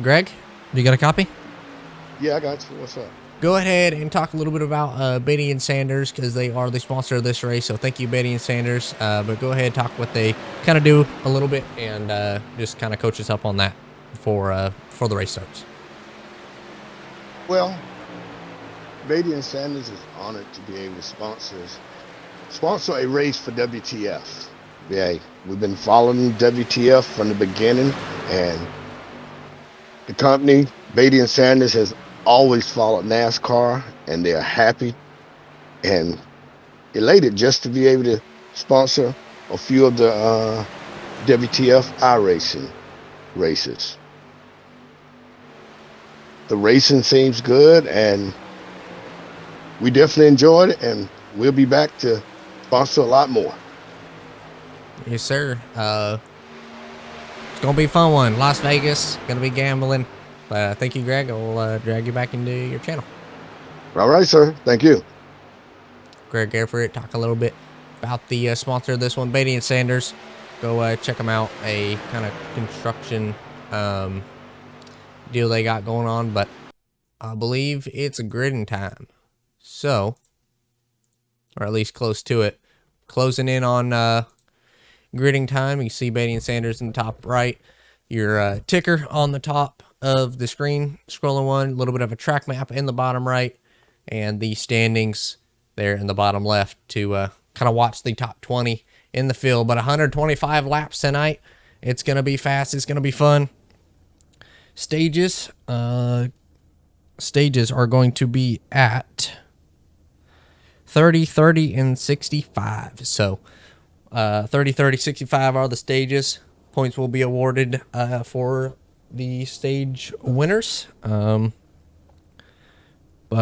Greg, you got a copy? Yeah, I got you. What's up? Go ahead and talk a little bit about Batey and Sanders because they are the sponsor of this race. So thank you, Batey and Sanders. But go ahead and talk what they kind of do a little bit and just kind of coach us up on that before the race starts. Well, Batey and Sanders is honored to be able to sponsor a race for WTF. Yeah, we've been following WTF from the beginning, and the company, Batey and Sanders, has always followed NASCAR, and they're happy and elated just to be able to sponsor a few of the WTF iRacing races. The racing seems good, and we definitely enjoyed it, and we'll be back to sponsor a lot more. Yes, sir. It's going to be a fun one. Las Vegas, going to be gambling. But thank you, Greg. I'll drag you back into your channel. All right, sir. Thank you. Greg Everett, talk a little bit about the sponsor of this one, Batey and Sanders. Go check them out. A kind of construction deal they got going on, but I believe it's a gridding time. So, or at least close to it. Closing in on gridding time. You see Batey and Sanders in the top right. Your ticker on the top of the screen, scrolling one, a little bit of a track map in the bottom right, and the standings there in the bottom left to kind of watch the top 20 in the field. But 125 laps tonight. It's going to be fast. It's going to be fun. Stages are going to be at 30, 30, and 65. So 30, 30, 65 are the stages. Points will be awarded for the stage winners. But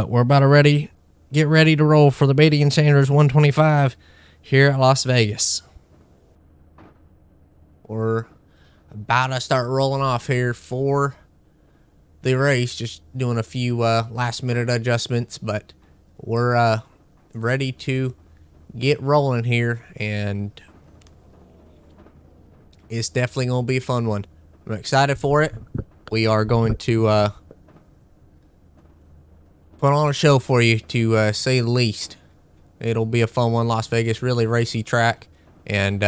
we're about to get ready to roll for the Batey and Sanders 125 here at Las Vegas. We're about to start rolling off here for the race. Just doing a few last minute adjustments, but we're ready to get rolling here, and it's definitely going to be a fun one. I'm excited for it. We are going to put on a show for you, to say the least. It'll be a fun one. Las Vegas, really racy track, and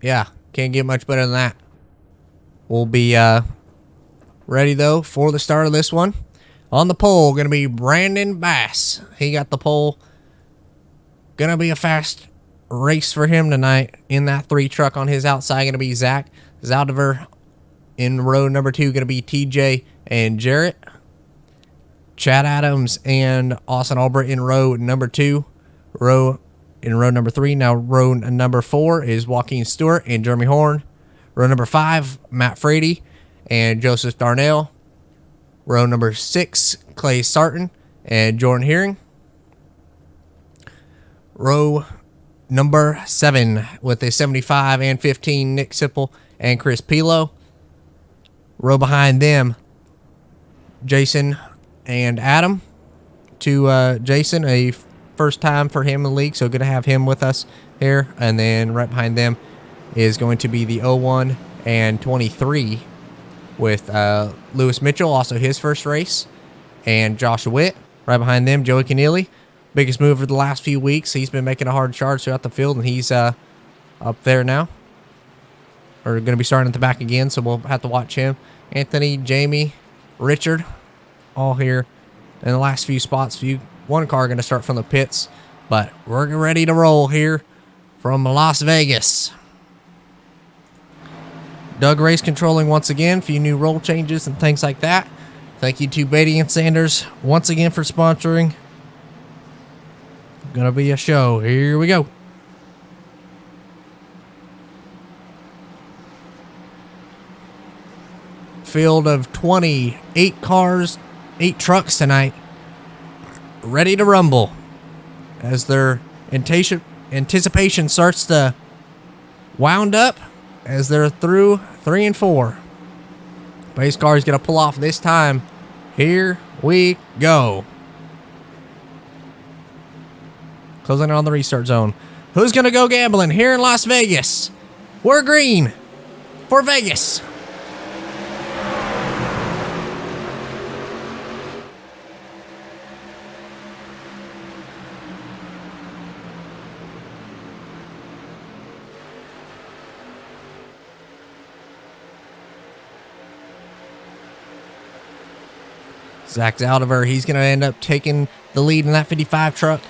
yeah, can't get much better than that. We'll be ready, though, for the start of this one. On the pole, going to be Brandon Bass. He got the pole. Going to be a fast race for him tonight in that 3 truck. On his outside, going to be Zach Zaldivar. In row number 2, going to be TJ and Jarrett. Chad Adams and Austin Albert in row number 2. In row number 3. Now row number 4 is Joaquin Stewart and Jeremy Horn. Row number 5, Matt Frady and Joseph Darnell. Row number 6, Clay Sarton and Jordan Hearing. Row number 7 with a 75 and 15, Nick Sipple and Chris Pilo. Row behind them, Jason and Adam. To Jason, a first time for him in the league, so good to have him with us here. And then right behind them is going to be the 01 and 23 with Lewis Mitchell, also his first race, and Josh Witt. Right behind them, Joey Keneally, biggest mover the last few weeks. He's been making a hard charge throughout the field, and he's up there now. Or going to be starting at the back again, so we'll have to watch him. Anthony, Jamie, Richard, all here in the last few spots. One car going to start from the pits, but we're ready to roll here from Las Vegas. Doug Race controlling once again. A few new roll changes and things like that. Thank you to Batey and Sanders once again for sponsoring. Gonna be a show. Here we go. Field of 28 cars, 8 trucks tonight, ready to rumble as their anticipation starts to wound up as they're through 3 and 4. Pace car is going to pull off this time. Here we go. Closing in on the restart zone. Who's going to go gambling here in Las Vegas? We're green for Vegas. Zach Zaldivar, he's going to end up taking the lead in that 55 truck.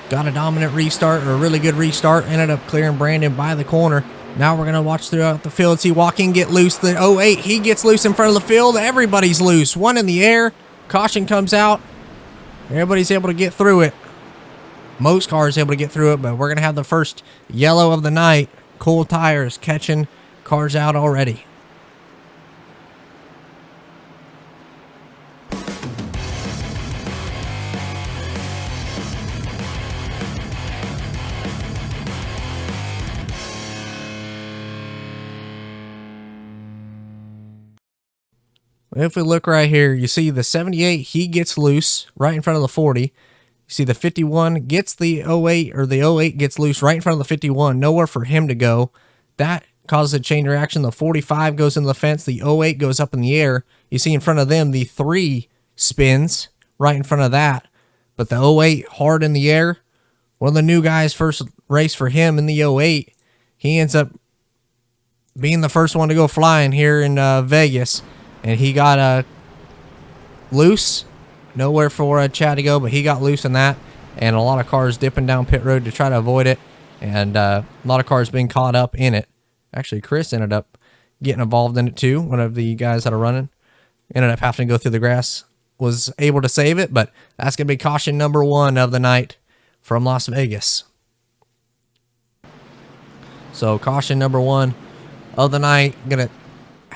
Got a dominant restart, or a really good restart. Ended up clearing Brandon by the corner. Now we're going to watch throughout the field. See Joaquin get loose. The 08, he gets loose in front of the field. Everybody's loose. One in the air. Caution comes out. Everybody's able to get through it. Most cars able to get through it, but we're going to have the first yellow of the night. Cool Tires catching cars out already. If we look right here, you see the 78, he gets loose right in front of the 40. You see the 51 gets the 08, or the 08 gets loose right in front of the 51. Nowhere for him to go. That causes a chain reaction. The 45 goes into the fence. The 08 goes up in the air. You see in front of them, the 3 spins right in front of that. But the 08 hard in the air. One of the new guys, first race for him in the 08. He ends up being the first one to go flying here in Vegas. And he got loose. Nowhere for Chad to go, but he got loose in that. And a lot of cars dipping down pit road to try to avoid it. And a lot of cars being caught up in it. Actually, Chris ended up getting involved in it too. One of the guys that are running ended up having to go through the grass. Was able to save it, but that's going to be caution number 1 of the night from Las Vegas. So caution number 1 of the night. Going to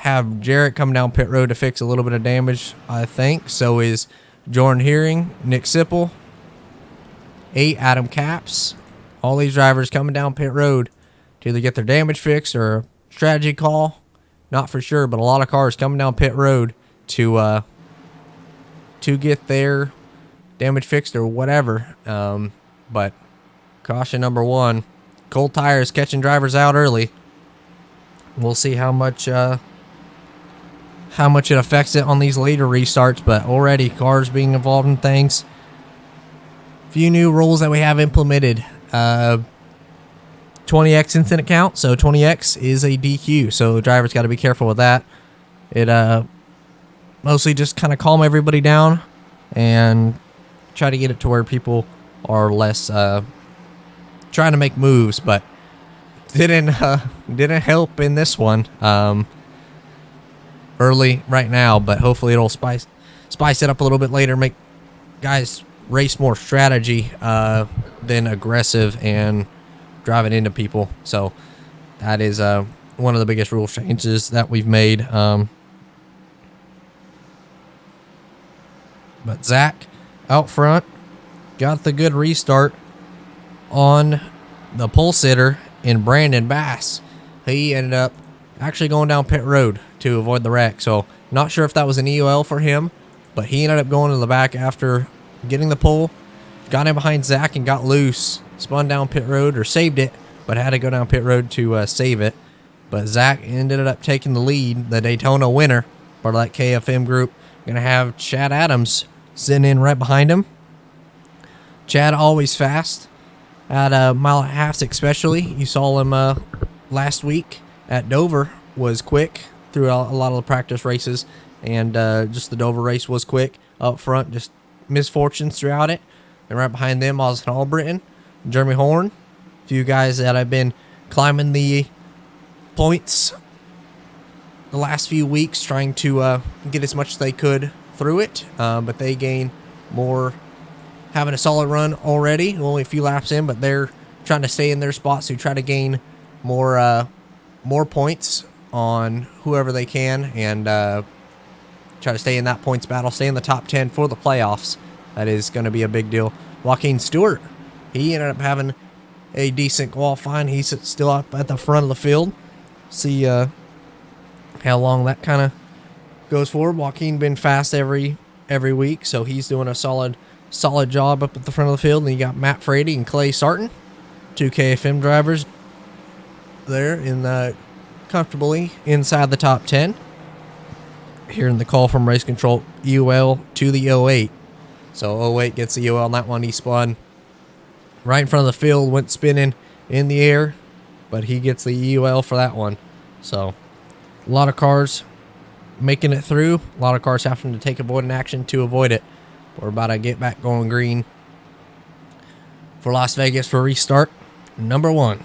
have Jarrett come down pit road to fix a little bit of damage, I think. So is Jordan Hearing, Nick Sipple, 8 Adam Capps. All these drivers coming down pit road to either get their damage fixed or a strategy call. Not for sure, but a lot of cars coming down pit road to get their damage fixed or whatever. But caution number 1, Cold Tires catching drivers out early. We'll see how much it affects it on these later restarts, but already cars being involved in things. Few new rules that we have implemented. 20x incident count, so 20x is a DQ, so the driver's got to be careful with that. It mostly just kind of calm everybody down and try to get it to where people are less trying to make moves, but didn't help in this one early right now, but hopefully it'll spice it up a little bit later, make guys race more strategy than aggressive and driving into people. So that is one of the biggest rule changes that we've made. But Zach out front got the good restart on the pole sitter in Brandon Bass. He ended up actually going down pit road to avoid the wreck. So not sure if that was an EOL for him, but he ended up going to the back after getting the pole, got in behind Zach and got loose, spun down pit road, or saved it, but had to go down pit road to save it. But Zach ended up taking the lead, the Daytona winner, part of that KFM group. Gonna have Chad Adams sitting in right behind him. Chad always fast at a mile and a half, especially. You saw him last week at Dover, was quick through a lot of the practice races, and just the Dover race was quick up front. Just misfortunes throughout it. And right behind them, Austin Albritton, Jeremy Horn, a few guys that have been climbing the points the last few weeks, trying to get as much as they could through it, but they gain more, having a solid run already, only a few laps in, but they're trying to stay in their spots to try to gain more points on whoever they can, and try to stay in that points battle, stay in the top 10 for the playoffs. That is going to be a big deal. Joaquin Stewart, he ended up having a decent qualifying. He's still up at the front of the field. See how long that kind of goes forward. Joaquin been fast every week, so he's doing a solid job up at the front of the field. And you got Matt Frady and Clay Sarton, 2 KFM drivers there in the comfortably inside the top 10. Hearing the call from Race Control, EOL to the 08. So 08 gets the EOL on that one. He spun right in front of the field, went spinning in the air, but he gets the EOL for that one. So a lot of cars making it through. A lot of cars having to take avoidant action to avoid it. We're about to get back going green for Las Vegas for restart number 1.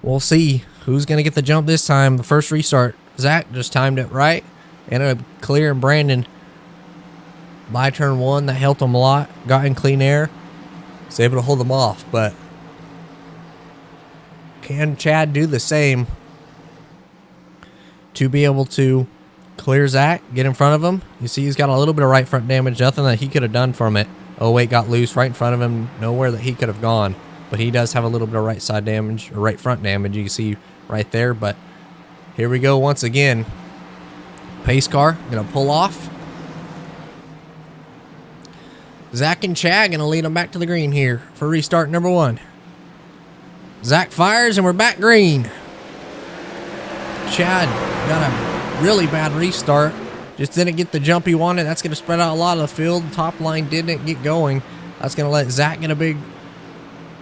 We'll see who's going to get the jump this time. The first restart, Zach just timed it right. Ended up clearing Brandon by turn 1. That helped him a lot. Got in clean air. Was able to hold them off. But can Chad do the same to be able to clear Zach, get in front of him? You see he's got a little bit of right front damage. Nothing that he could have done from it. Oh, wait, got loose right in front of him. Nowhere that he could have gone. But he does have a little bit of right side damage, or right front damage, you can see right there. But here we go once again. Pace car going to pull off. Zach and Chad going to lead them back to the green here for restart number 1. Zach fires and we're back green. Chad got a really bad restart. Just didn't get the jump he wanted. That's going to spread out a lot of the field. Top line didn't get going. That's going to let Zach get a big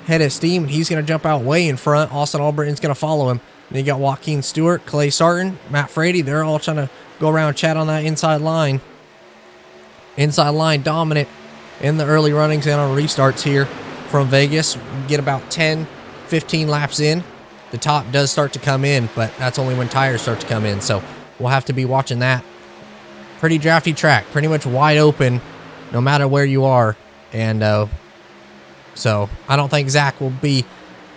head of steam, and he's going to jump out way in front. Austin Albritton's going to follow him. Then you got Joaquin Stewart, Clay Sarton, Matt Frady. They're all trying to go around Chad on that inside line. Inside line dominant in the early runnings and on restarts here from Vegas. We get about 10, 15 laps in. The top does start to come in, but that's only when tires start to come in. So we'll have to be watching that. Pretty drafty track, pretty much wide open no matter where you are. And so I don't think Zach will be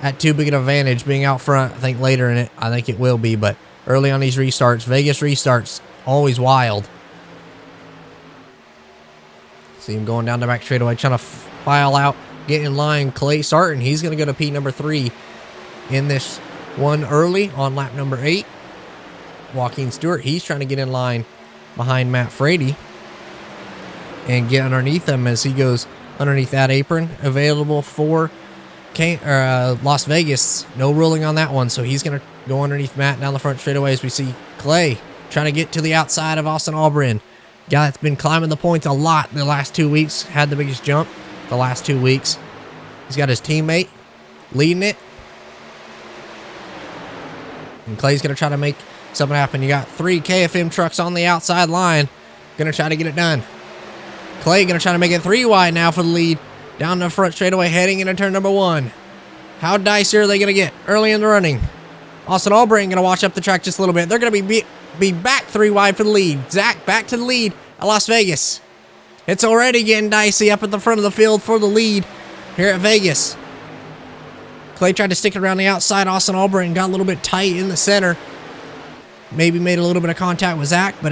at too big an advantage being out front. I think later in it, I think it will be. But early on these restarts, Vegas restarts, always wild. See him going down the back straightaway, trying to file out, get in line. Clay Sarton, he's going to go to P number 3 in this one early on lap number 8. Joaquin Stewart, he's trying to get in line behind Matt Frady and get underneath him as he goes underneath that apron. Available for Las Vegas. No ruling on that one, so he's going to go underneath Matt down the front straightaway as we see Clay trying to get to the outside of Austin Albritton. Guy that's been climbing the points a lot the last 2 weeks. Had the biggest jump the last 2 weeks. He's got his teammate leading it. And Clay's going to try to make something happen. You got 3 KFM trucks on the outside line. Going to try to get it done. Clay going to try to make it 3 wide now for the lead. Down the front straightaway, heading into turn number 1. How dicey are they going to get early in the running? Austin Albritton going to watch up the track just a little bit. They're going to be back 3 wide for the lead. Zach back to the lead at Las Vegas. It's already getting dicey up at the front of the field for the lead here at Vegas. Clay tried to stick it around the outside. Austin Albritton got a little bit tight in the center. Maybe made a little bit of contact with Zach, but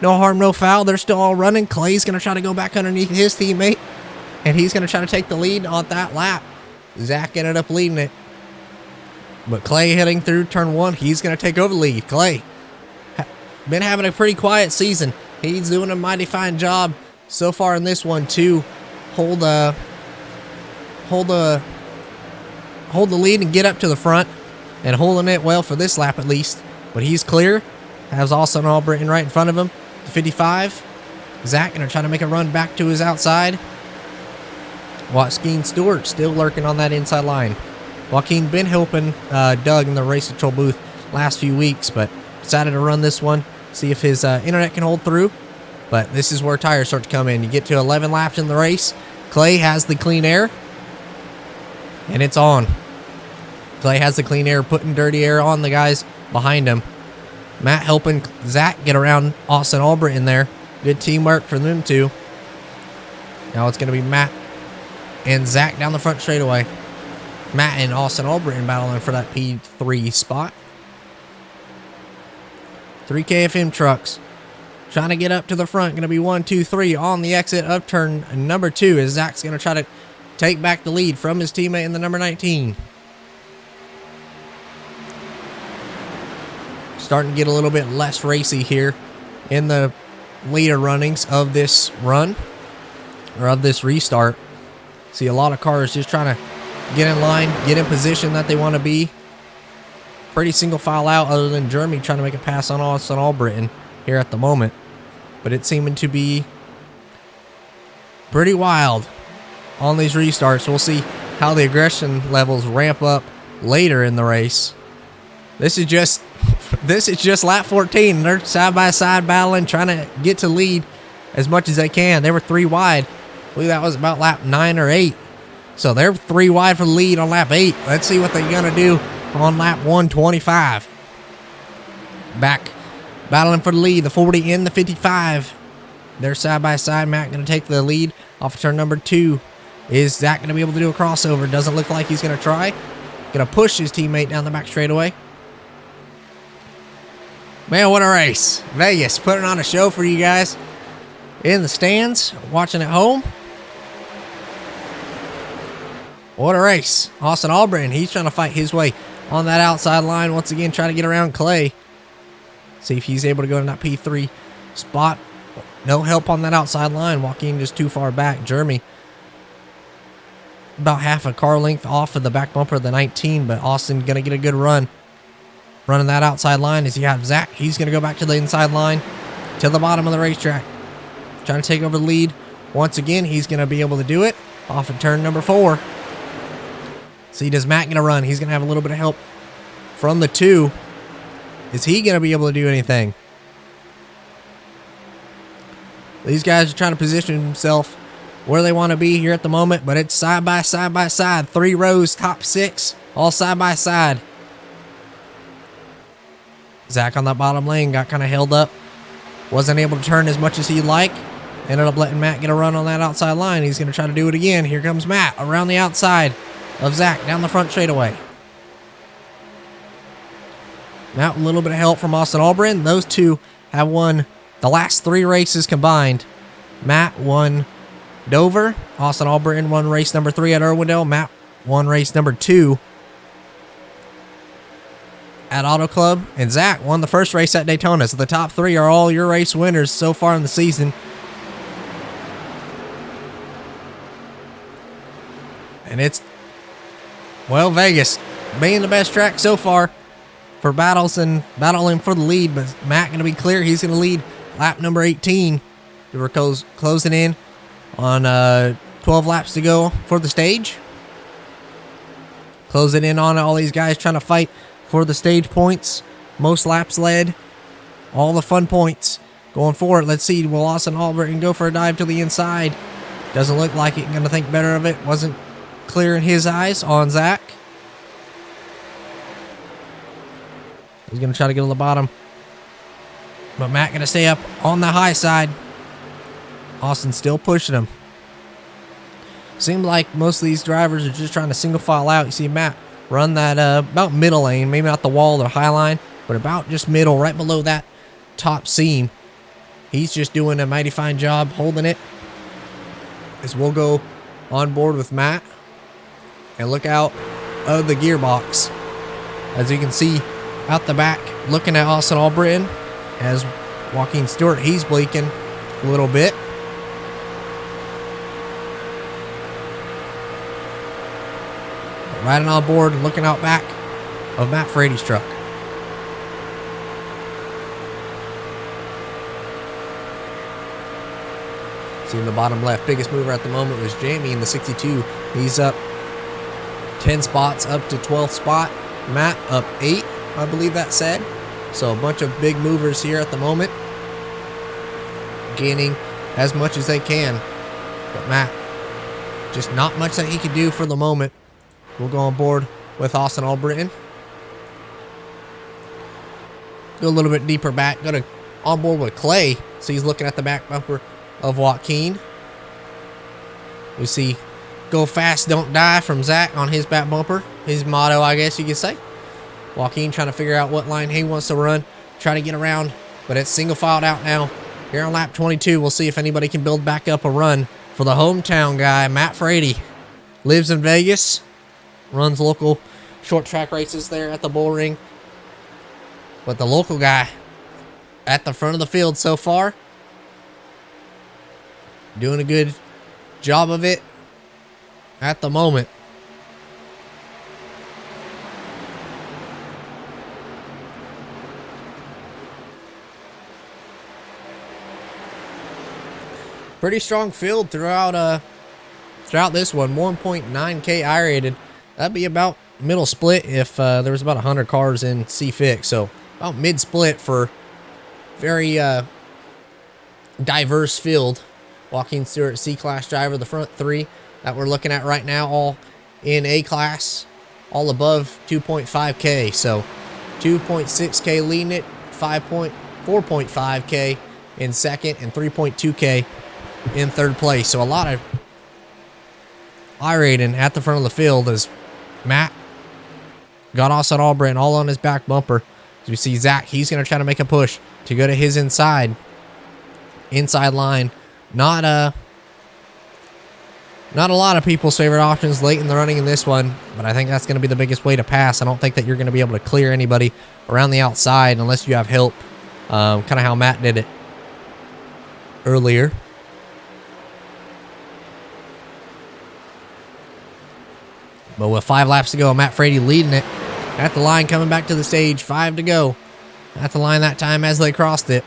no harm, no foul. They're still all running. Clay's going to try to go back underneath his teammate, and he's going to try to take the lead on that lap. Zach ended up leading it. But Clay heading through turn 1, he's going to take over the lead. Clay been having a pretty quiet season. He's doing a mighty fine job so far in this one to hold the lead and get up to the front, and holding it well for this lap at least. But he's clear. Has Austin Albritton right in front of him. 55. Zach going to try to make a run back to his outside. Joaquin Stewart still lurking on that inside line. Joaquin been helping Doug in the race control booth last few weeks, but decided to run this one, see if his internet can hold through. But this is where tires start to come in. You get to 11 laps in the race. Clay has the clean air, and it's on. Clay has the clean air, putting dirty air on the guys behind him. Matt helping Zach get around Austin Albritton there. Good teamwork for them two. Now it's going to be Matt and Zach down the front straightaway. Matt and Austin Albritton battling for that P3 spot. 3 KFM trucks trying to get up to the front. Going to be 1, 2, 3 on the exit of turn number 2 as Zach's going to try to take back the lead from his teammate in the number 19. Starting to get a little bit less racy here in the leader runnings of this run, or of this restart. See a lot of cars just trying to get in line, get in position that they want to be. Pretty single file out, other than Jeremy trying to make a pass on Austin Albritton here at the moment. but it's seeming to be pretty wild on these restarts. We'll see how the aggression levels ramp up later in the race. This is just lap 14. They're side by side battling, trying to get to lead as much as they can. They were 3 wide. I believe that was about lap 9 or 8. So they're 3 wide for the lead on lap 8. Let's see what they're gonna do on lap 125. Back battling for the lead, the 40 and the 55. They're side by side. Matt gonna take the lead off of turn number 2. Is Zach gonna be able to do a crossover? Doesn't look like he's gonna try. Gonna push his teammate down the back straightaway. Man, what a race. Vegas putting on a show for you guys in the stands, watching at home. What a race. Austin Albritton, he's trying to fight his way on that outside line. Once again, trying to get around Clay. See if he's able to go to that P3 spot. No help on that outside line. Joaquin just too far back. Jeremy about half a car length off of the back bumper of the 19, but Austin going to get a good run. Running that outside line as you have Zach. He's going to go back to the inside line to the bottom of the racetrack. Trying to take over the lead. Once again, he's going to be able to do it off of turn number 4. See, does Matt going to run? He's going to have a little bit of help from the 2. Is he going to be able to do anything? These guys are trying to position themselves where they want to be here at the moment, but it's side by side by side. 3 rows, top 6, all side by side. Zach on that bottom lane got kind of held up. Wasn't able to turn as much as he'd like. Ended up letting Matt get a run on that outside line. He's going to try to do it again. Here comes Matt around the outside of Zach down the front straightaway. Matt with a little bit of help from Austin Albritton. Those two have won the last 3 races combined. Matt won Dover. Austin Albritton won race number 3 at Irwindale. Matt won race number 2 at Auto Club, and Zach won the first race at Daytona. So the top 3 are all your race winners so far in the season. And it's, well, Vegas being the best track so far for battles and battling for the lead. But Matt going to be clear. He's going to lead lap number 18. We're closing in on 12 laps to go for the stage. Closing in on all these guys trying to fight for the stage points. Most laps led. All the fun points going forward. Let's see. Will Austin Albritton go for a dive to the inside? Doesn't look like it. Going to think better of it. Wasn't clear in his eyes on Zach. He's going to try to get on the bottom. But Matt going to stay up on the high side. Austin still pushing him. Seems like most of these drivers are just trying to single file out. You see Matt run that about middle lane, maybe not the wall or high line, but about just middle, right below that top seam. He's just doing a mighty fine job holding it. As we'll go on board with Matt and look out of the gearbox. As you can see out the back, looking at Austin Albritton as Joaquin Stewart, he's blinking a little bit. Riding on board, looking out back of Matt Frady's truck. See in the bottom left, biggest mover at the moment was Jamie in the 62. He's up 10 spots, up to 12th spot. Matt up 8, I believe that said. So a bunch of big movers here at the moment, gaining as much as they can. But Matt, just not much that he can do for the moment. We'll go on board with Austin Albritton. Go a little bit deeper back. Go to on board with Clay. So he's looking at the back bumper of Joaquin. We see go fast, don't die from Zach on his back bumper. His motto, I guess you could say. Joaquin trying to figure out what line he wants to run. Try to get around. But it's single filed out now. Here on lap 22, we'll see if anybody can build back up a run for the hometown guy, Matt Frady. Lives in Vegas. Runs local short track races there at the Bull Ring. But the local guy at the front of the field so far. Doing a good job of it at the moment. Pretty strong field throughout this one. 1.9K I-rated. That'd be about middle split if there was about 100 cars in C-Fix. So about mid-split for very diverse field. Joaquin Stewart, C-Class driver, the front three that we're looking at right now, all in A-Class, all above 2.5K. So 2.6K leading it, 4.5K in second, and 3.2K in third place. So a lot of I-rating at the front of the field as Matt got Austin Albritton all on his back bumper. As we see Zach, he's going to try to make a push to go to his inside line. Not a lot of people's favorite options late in the running in this one, but I think that's going to be the biggest way to pass. I don't think that you're going to be able to clear anybody around the outside unless you have help, kind of how Matt did it earlier. But with 5 laps to go, Matt Frady leading it at the line, coming back to the stage. 5 to go at the line that time as they crossed it.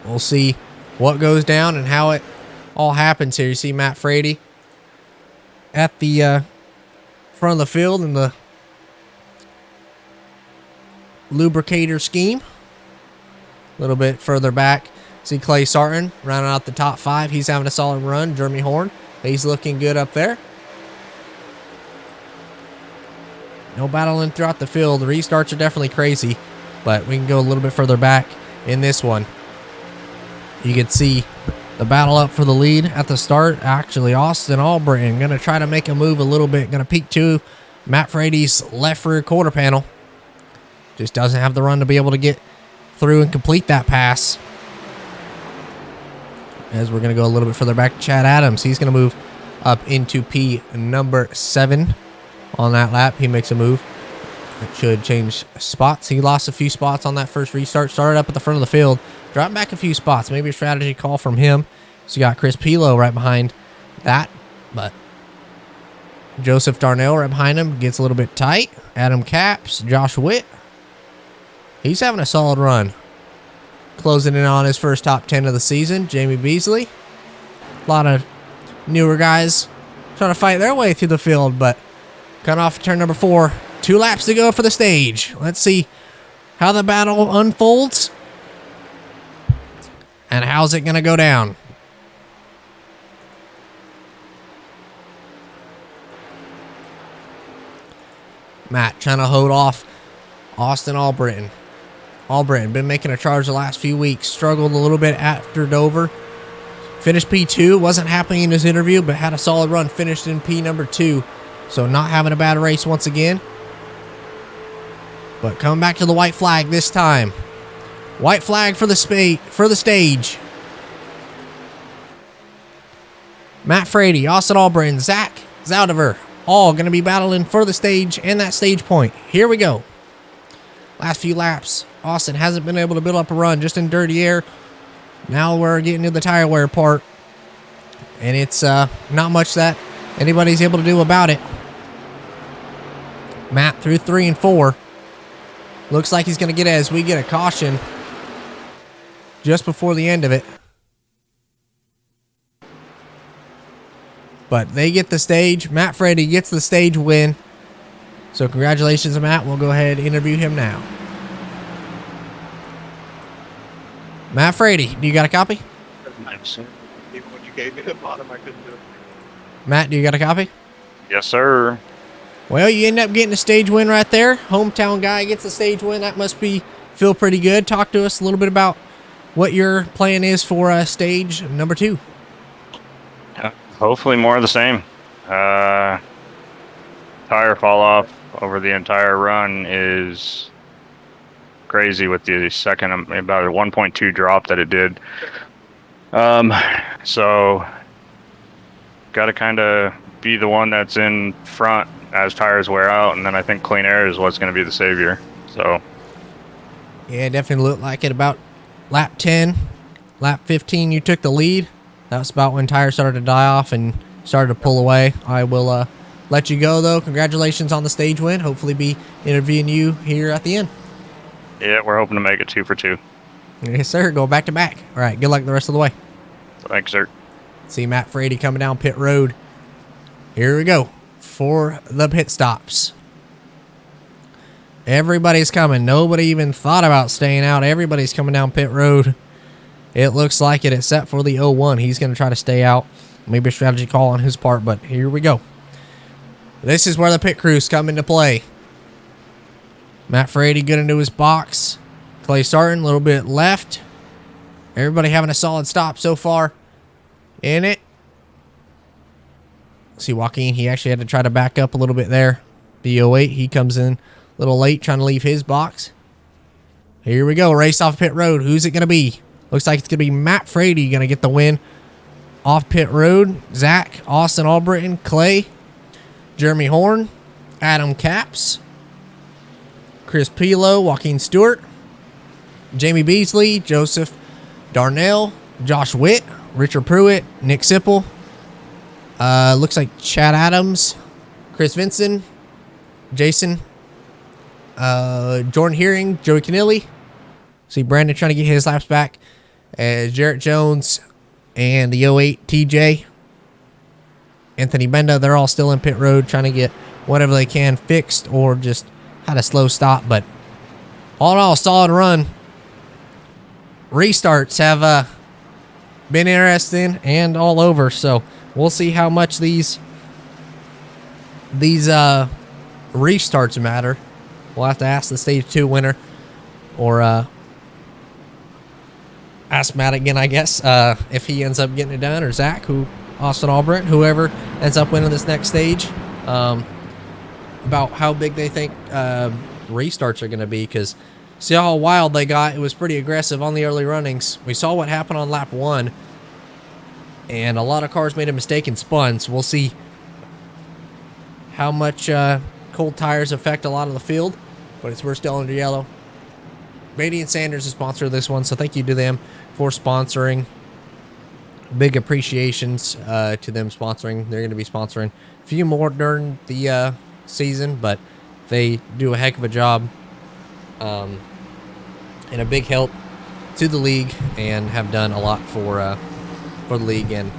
We'll see what goes down and how it all happens here. You see Matt Frady at the front of the field in the lubricator scheme. A little bit further back, see Clay Sarton rounding out the top 5. He's having a solid run. Jeremy Horn, he's looking good up there. No battling throughout the field. The restarts are definitely crazy, but we can go a little bit further back in this one. You can see the battle up for the lead at the start. Actually, Austin Albritton going to try to make a move a little bit. Going to peek to Matt Frady's left rear quarter panel. Just doesn't have the run to be able to get through and complete that pass. As we're going to go a little bit further back to Chad Adams. He's going to move up into P number 7 on that lap. He makes a move. It should change spots. He lost a few spots on that first restart. Started up at the front of the field. Dropped back a few spots. Maybe a strategy call from him. So you got Chris Pilo right behind that. But Joseph Darnell right behind him. Gets a little bit tight. Adam Capps. Josh Witt. He's having a solid run. Closing in on his first top 10 of the season. Jamie Beasley. A lot of newer guys trying to fight their way through the field. But cut off turn number 4. 2 laps to go for the stage. Let's see how the battle unfolds. And how's it going to go down? Matt trying to hold off Austin Albritton. Albritton been making a charge the last few weeks. Struggled a little bit after Dover. Finished P2. Wasn't happy in his interview, but had a solid run. Finished in P number 2. So not having a bad race once again. But coming back to the white flag this time. White flag for the stage. Matt Frady, Austin Albritton, Zach Zaudiver, all going to be battling for the stage and that stage point. Here we go. Last few laps. Austin hasn't been able to build up a run, just in dirty air. Now we're getting to the tire wear part. And it's not much that anybody's able to do about it. Matt through 3 and 4. Looks like he's going to get it as we get a caution just before the end of it. But they get the stage. Matt Frady gets the stage win. So congratulations to Matt. We'll go ahead and interview him now. Matt Frady, do you got a copy? Even when you gave me the bottom, I couldn't do it. Matt, do you got a copy? Yes, sir. Well, you end up getting a stage win right there. Hometown guy gets a stage win. That must feel pretty good. Talk to us a little bit about what your plan is for stage number 2. Hopefully more of the same. Tire fall off over the entire run is crazy with the second, about a 1.2 drop that it did. So got to kind of be the one that's in front as tires wear out, and then I think clean air is what's going to be the savior. So yeah, definitely looked like it. About lap 10, lap 15, you took the lead. That was about when tires started to die off and started to pull away. I will let you go, though. Congratulations on the stage win. Hopefully be interviewing you here at the end. yeah, we're hoping to make it 2 for 2. Yes, sir. Go back to back. All right. Good luck the rest of the way. Thanks, sir. See Matt Frady coming down pit road. Here we go for the pit stops. Everybody's coming. Nobody even thought about staying out. Everybody's coming down pit road. It looks like it, except for the 01. He's going to try to stay out. Maybe a strategy call on his part, but here we go. This is where the pit crews come into play. Matt Frady good into his box. Clay Sarton, a little bit left. Everybody having a solid stop so far in it. See Joaquin, he actually had to try to back up a little bit there. The 08, he comes in a little late trying to leave his box. Here we go, race off pit road. Who's it going to be? Looks like it's going to be Matt Frady going to get the win off pit road. Zach, Austin Albritton, Clay, Jeremy Horn, Adam Capps, Chris Pilo, Joaquin Stewart, Jamie Beasley, Joseph Darnell, Josh Witt, Richard Pruitt, Nick Sipple. Looks like Chad Adams, Chris Vinson, Jason, Jordan Hearing, Joey Canilli. See Brandon trying to get his laps back. Jarrett Jones and the 08 TJ. Anthony Benda, they're all still in pit road trying to get whatever they can fixed or just had a slow stop. But all in all, solid run. Restarts have been interesting and all over. So we'll see how much these restarts matter. We'll have to ask the Stage 2 winner or ask Matt again, I guess, if he ends up getting it done, or Zach, Austin Albritton, whoever ends up winning this next stage, about how big they think restarts are going to be, because see how wild they got. It was pretty aggressive on the early runnings. We saw what happened on lap 1, and a lot of cars made a mistake and spun, so we'll see how much cold tires affect a lot of the field, but we're still under yellow. Batey and Sanders is sponsor of this one, so thank you to them for sponsoring. Big appreciations to them sponsoring. They're going to be sponsoring a few more during the season, but they do a heck of a job and a big help to the league, and have done a lot for the league and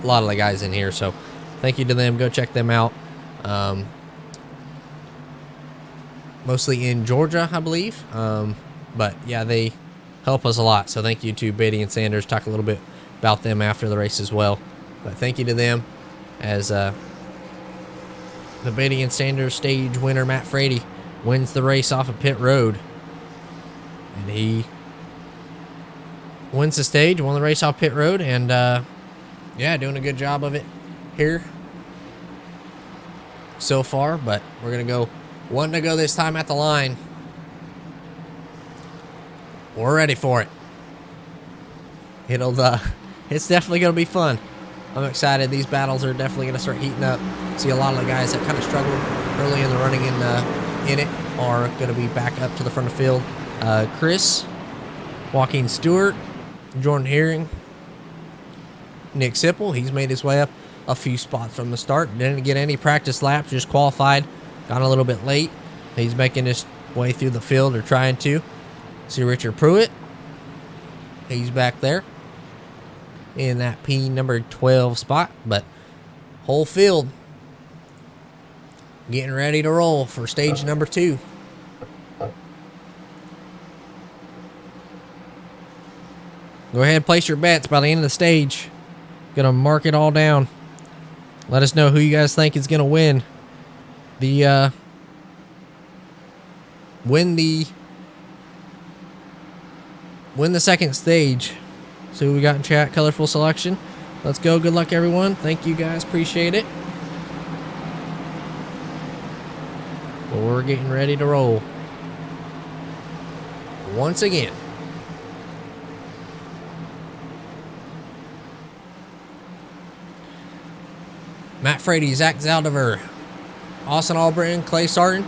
a lot of the guys in here. So thank you to them. Go check them out. Mostly in Georgia, I believe. But yeah, they help us a lot. So thank you to Batey and Sanders. Talk a little bit about them after the race as well. But thank you to them, as the Batey and Sanders stage winner, Matt Frady, wins the race off of pit road. And he wins the stage, won the race off pit road, and yeah, doing a good job of it here so far. But we're going to go one to go this time at the line. We're ready for it. It's definitely going to be fun. I'm excited. These battles are definitely going to start heating up. See, a lot of the guys that kind of struggled early in the running in it are going to be back up to the front of the field. Chris, Joaquin Stewart, Jordan Hearing, Nick Sipple. He's made his way up a few spots from the start. Didn't get any practice laps, just qualified. Got a little bit late. He's making his way through the field, or trying to. See Richard Pruitt. He's back there in that P number 12 spot. But whole field getting ready to roll for stage number 2. Go ahead and place your bets by the end of the stage. Gonna mark it all down. Let us know who you guys think is gonna win the win the second stage. See what we got in chat. Colorful selection. Let's go. Good luck, everyone. Thank you, guys. Appreciate it. Well, we're getting ready to roll once again. Matt Frady, Zach Zaldivar, Austin Albritton, Clay Sarton,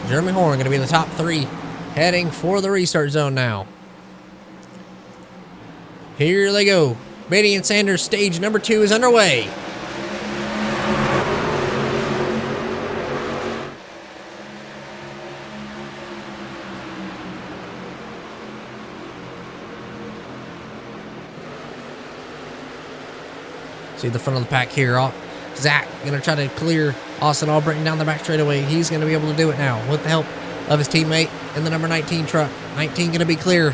Jeremy Horn going to be the top 3, heading for the restart zone now. Here they go. Batey and Sanders stage number 2 is underway. See the front of the pack here. Zach going to try to clear Austin Albritton down the back straightaway. He's going to be able to do it now with the help of his teammate in the number 19 truck. 19 going to be clear.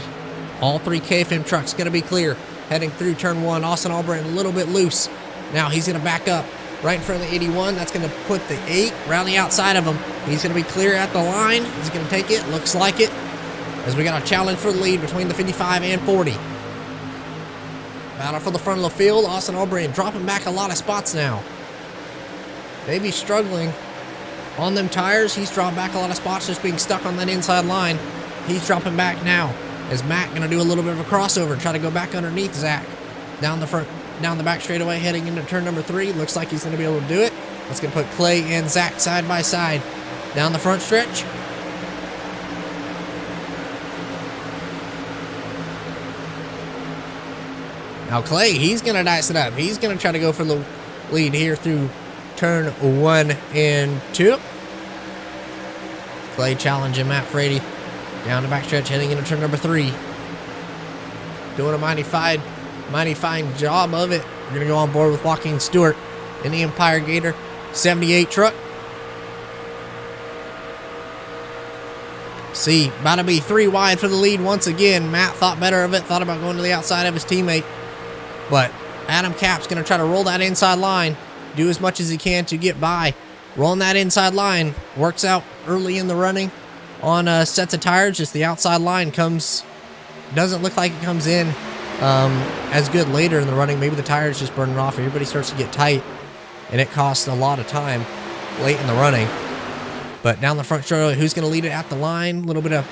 All 3 KFM trucks going to be clear. Heading through turn 1. Austin Albritton a little bit loose. Now he's going to back up right in front of the 81. That's going to put the 8 around the outside of him. He's going to be clear at the line. He's going to take it. Looks like it. As we got a challenge for the lead between the 55 and 40. Battle for the front of the field. Austin Albritton dropping back a lot of spots now. Maybe struggling on them tires. He's dropped back a lot of spots just being stuck on that inside line. He's dropping back now. As Matt going to do a little bit of a crossover and try to go back underneath Zach. Down the back straightaway heading into turn number 3. Looks like he's going to be able to do it. That's going to put Clay and Zach side by side down the front stretch. Now Clay, he's going to dice it up. He's going to try to go for the lead here through turn 1 and 2. Clay challenging Matt Frady down the backstretch heading into turn number 3. Doing a mighty fine job of it. We're going to go on board with Joaquin Stewart in the Empire Gator 78 truck. See, about to be 3 wide for the lead once again. Matt thought better of it, thought about going to the outside of his teammate. But Adam Cap's going to try to roll that inside line, do as much as he can to get by. Rolling that inside line works out early in the running on sets of tires. Just the outside line doesn't look like it comes in as good later in the running. Maybe the tires just burning off. Everybody starts to get tight, and it costs a lot of time late in the running. But down the front straightaway, who's going to lead it at the line? A little bit of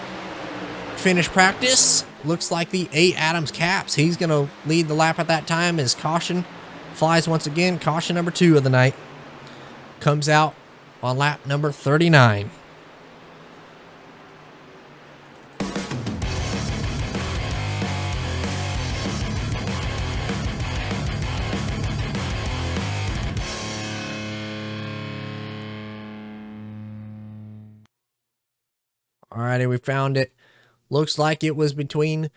finish practice. Looks like the 8 Adams Caps. He's going to lead the lap at that time as caution flies once again. Caution number 2 of the night comes out on lap number 39. Alrighty, we found it. Looks like it was between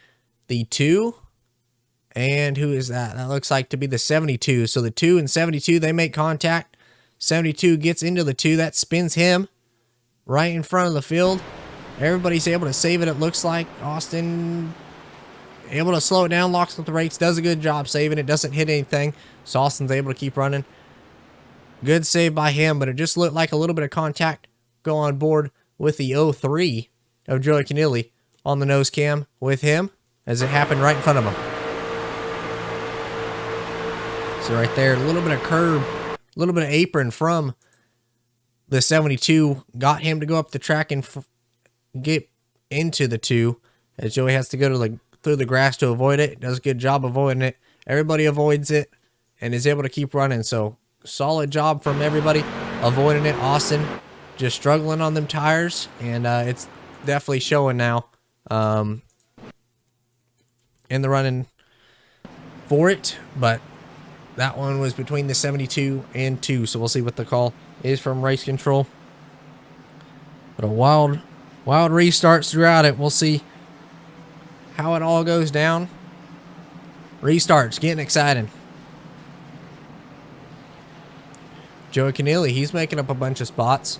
the 2 and who is that? That looks like to be the 72. So the 2 and 72, they make contact. 72 gets into the 2. That spins him right in front of the field. Everybody's able to save it, it looks like. Austin able to slow it down, locks up the brakes, does a good job saving it, doesn't hit anything. So Austin's able to keep running. Good save by him, but it just looked like a little bit of contact go on board with the 03 of Joey Keneally on the nose cam with him as it happened right in front of him. So right there, a little bit of curb, a little bit of apron from the 72 got him to go up the track and get into the 2 as Joey has to go to through the grass to avoid it. Does a good job avoiding it. Everybody avoids it and is able to keep running. So solid job from everybody avoiding it. Austin just struggling on them tires, and it's definitely showing now in the running for it. But that one was between the 72 and 2, so we'll see what the call is from race control. But a wild restarts throughout it. We'll see how it all goes down. Restarts, getting exciting. Joey Keneally, he's making up a bunch of spots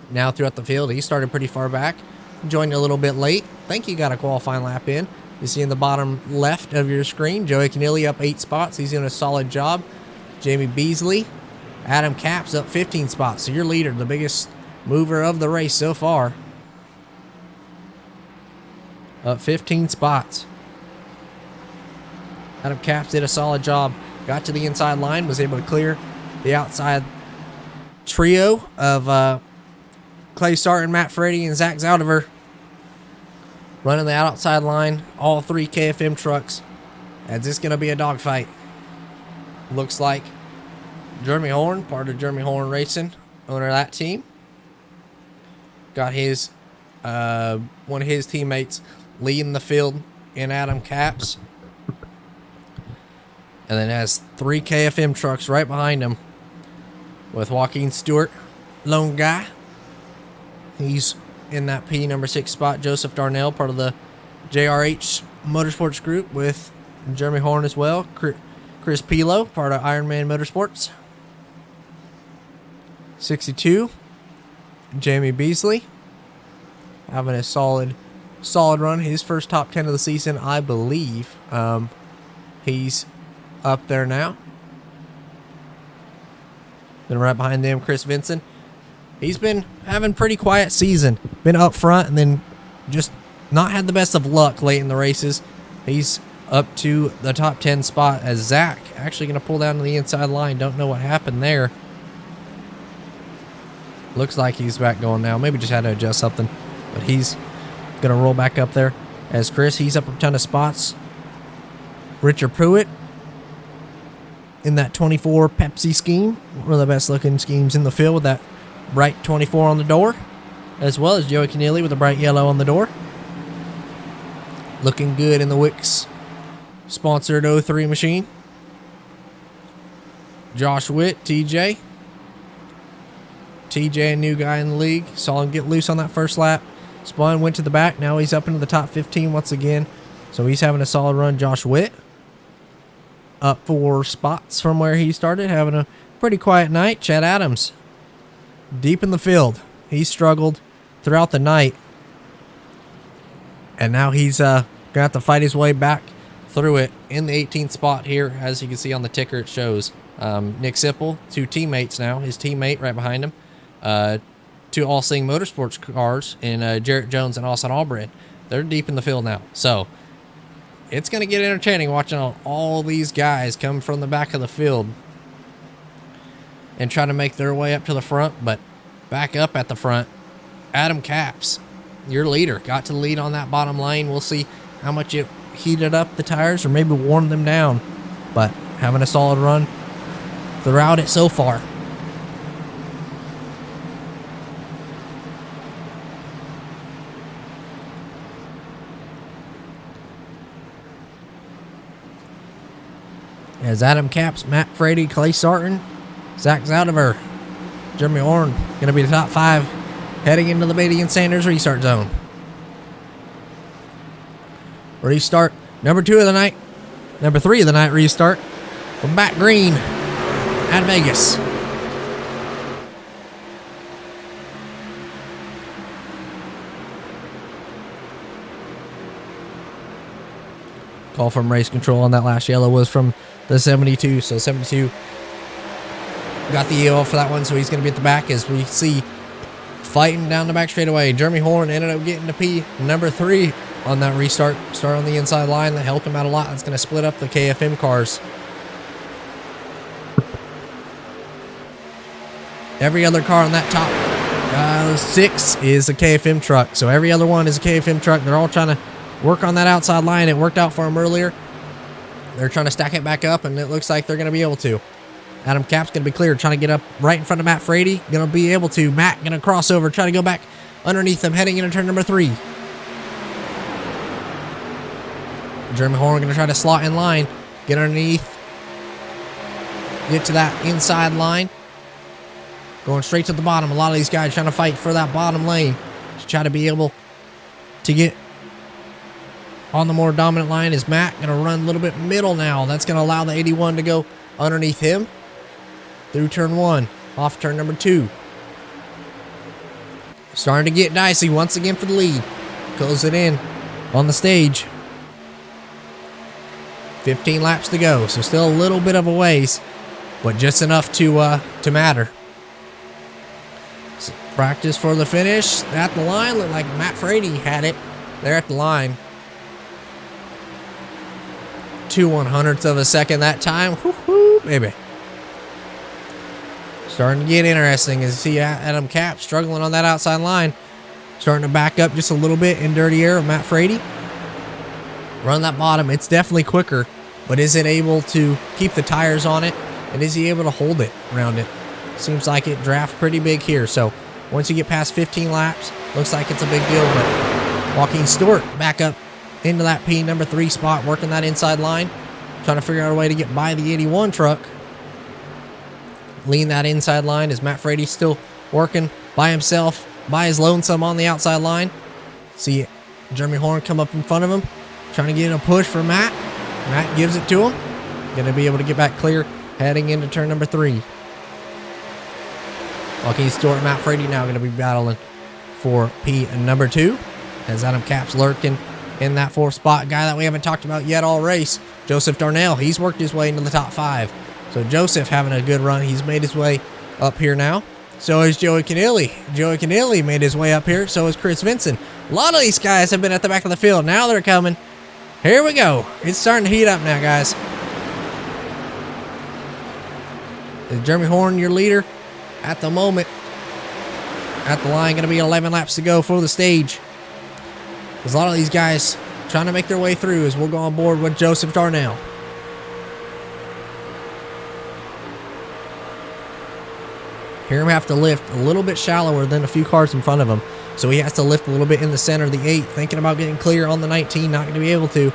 now throughout the field. He started pretty far back, joined a little bit late. Think he got a qualifying lap in. You see in the bottom left of your screen, Joey Keneally up 8 spots. He's doing a solid job. Jamie Beasley, Adam Capps up 15 spots. So your leader, the biggest mover of the race so far, up 15 spots. Adam Capps did a solid job. Got to the inside line, was able to clear the outside trio of Clay Sarton, Matt Frady, and Zach Zaudiver. Running the outside line, all 3 KFM trucks. Is this going to be a dogfight? Looks like Jeremy Horn, part of Jeremy Horn Racing, owner of that team, got his one of his teammates leading the field in Adam Capps. And then has 3 KFM trucks right behind him with Joaquin Stewart, lone guy. He's in that P number 6 spot. Joseph Darnell, part of the JRH Motorsports group with Jeremy Horn as well. Chris Pilo, part of Ironman Motorsports. 62, Jamie Beasley, having a solid run. His first top 10 of the season, I believe. He's up there now. Then right behind them, Chris Vincent. He's been having pretty quiet season. Been up front and then just not had the best of luck late in the races. He's up to the top 10 spot as Zach actually going to pull down to the inside line. Don't know what happened there. Looks like he's back going now. Maybe just had to adjust something. But he's going to roll back up there. As Chris, he's up a ton of spots. Richard Pruitt in that 24 Pepsi scheme. One of the best looking schemes in the field with that bright 24 on the door. As well as Joey Keneally with a bright yellow on the door. Looking good in the Wix sponsored 03 machine. Josh Witt, TJ. TJ, a new guy in the league. Saw him get loose on that first lap. Spun, went to the back. Now he's up into the top 15 once again. So he's having a solid run. Josh Witt up 4 spots from where he started. Having a pretty quiet night. Chad Adams deep in the field. He struggled throughout the night. And now he's going to have to fight his way back through it in the 18th spot here. As you can see on the ticker, it shows Nick Sipple, 2 teammates now. His teammate right behind him. 2 All-Sing Motorsports cars in Jarrett Jones and Austin Albred. They're deep in the field now. So it's going to get entertaining watching all these guys come from the back of the field and try to make their way up to the front. But back up at the front, Adam Capps, your leader, got to lead on that bottom lane. We'll see how much it heated up the tires or maybe warmed them down. But having a solid run throughout it so far. As Adam Capps, Matt Frady, Clay Sarton, Zach Zaudiver, Jeremy Horn going to be the top 5 heading into the Batey and Sanders restart zone. Restart number 2 of the night, number 3 of the night restart from Matt Green at Vegas. Call from race control on that last yellow was from the 72. So 72 got the yellow for that one. So he's going to be at the back as we see fighting down the back straightaway. Jeremy Horn ended up getting to P number 3 on that restart. Start on the inside line. That helped him out a lot. That's going to split up the KFM cars. Every other car on that top 6 is a KFM truck. So every other one is a KFM truck. They're all trying to work on that outside line. It worked out for them earlier. They're trying to stack it back up, and it looks like they're going to be able to. Adam Capps going to be clear, trying to get up right in front of Matt Frady. Going to be able to. Matt going to cross over, try to go back underneath them, heading into turn number 3. Jeremy Horn going to try to slot in line, get underneath, get to that inside line. Going straight to the bottom. A lot of these guys trying to fight for that bottom lane to try to be able to get on the more dominant line. Is Matt going to run a little bit middle now? That's going to allow the 81 to go underneath him through turn 1, off turn number 2. Starting to get dicey once again for the lead. Close it in on the stage. 15 laps to go, so still a little bit of a ways, but just enough to matter. So practice for the finish at the line. Looked like Matt Frady had it there at the line. 2/100ths of a second that time. Woo-hoo, baby. Starting to get interesting as you see Adam Capps struggling on that outside line. Starting to back up just a little bit in dirty air of Matt Frady. Run that bottom. It's definitely quicker, but is it able to keep the tires on it? And is he able to hold it around it? Seems like it draft pretty big here. So once you get past 15 laps, looks like it's a big deal. But Joaquin Stewart back up into that P number 3 spot, working that inside line, trying to figure out a way to get by the 81 truck. Lean that inside line. Is Matt Frady still working by himself, by his lonesome on the outside line? See Jeremy Horn come up in front of him, trying to get a push for Matt. Matt gives it to him. going to be able to get back clear heading into turn number 3. Joaquin Stewart and Matt Frady now going to be battling for P number 2. As Adam Capps lurking in that 4th spot. Guy that we haven't talked about yet all race, Joseph Darnell. He's worked his way into the top 5. So Joseph having a good run. He's made his way up here now. So is Joey Canilli. Joey Canilli made his way up here. So is Chris Vinson. A lot of these guys have been at the back of the field. Now they're coming. Here we go. It's starting to heat up now, guys. Is Jeremy Horn your leader at the moment? At the line, going to be 11 laps to go for the stage. There's a lot of these guys trying to make their way through as we'll go on board with Joseph Darnell. Hear him have to lift a little bit shallower than a few cars in front of him. So he has to lift a little bit in the center of the 8. Thinking about getting clear on the 19. Not going to be able to.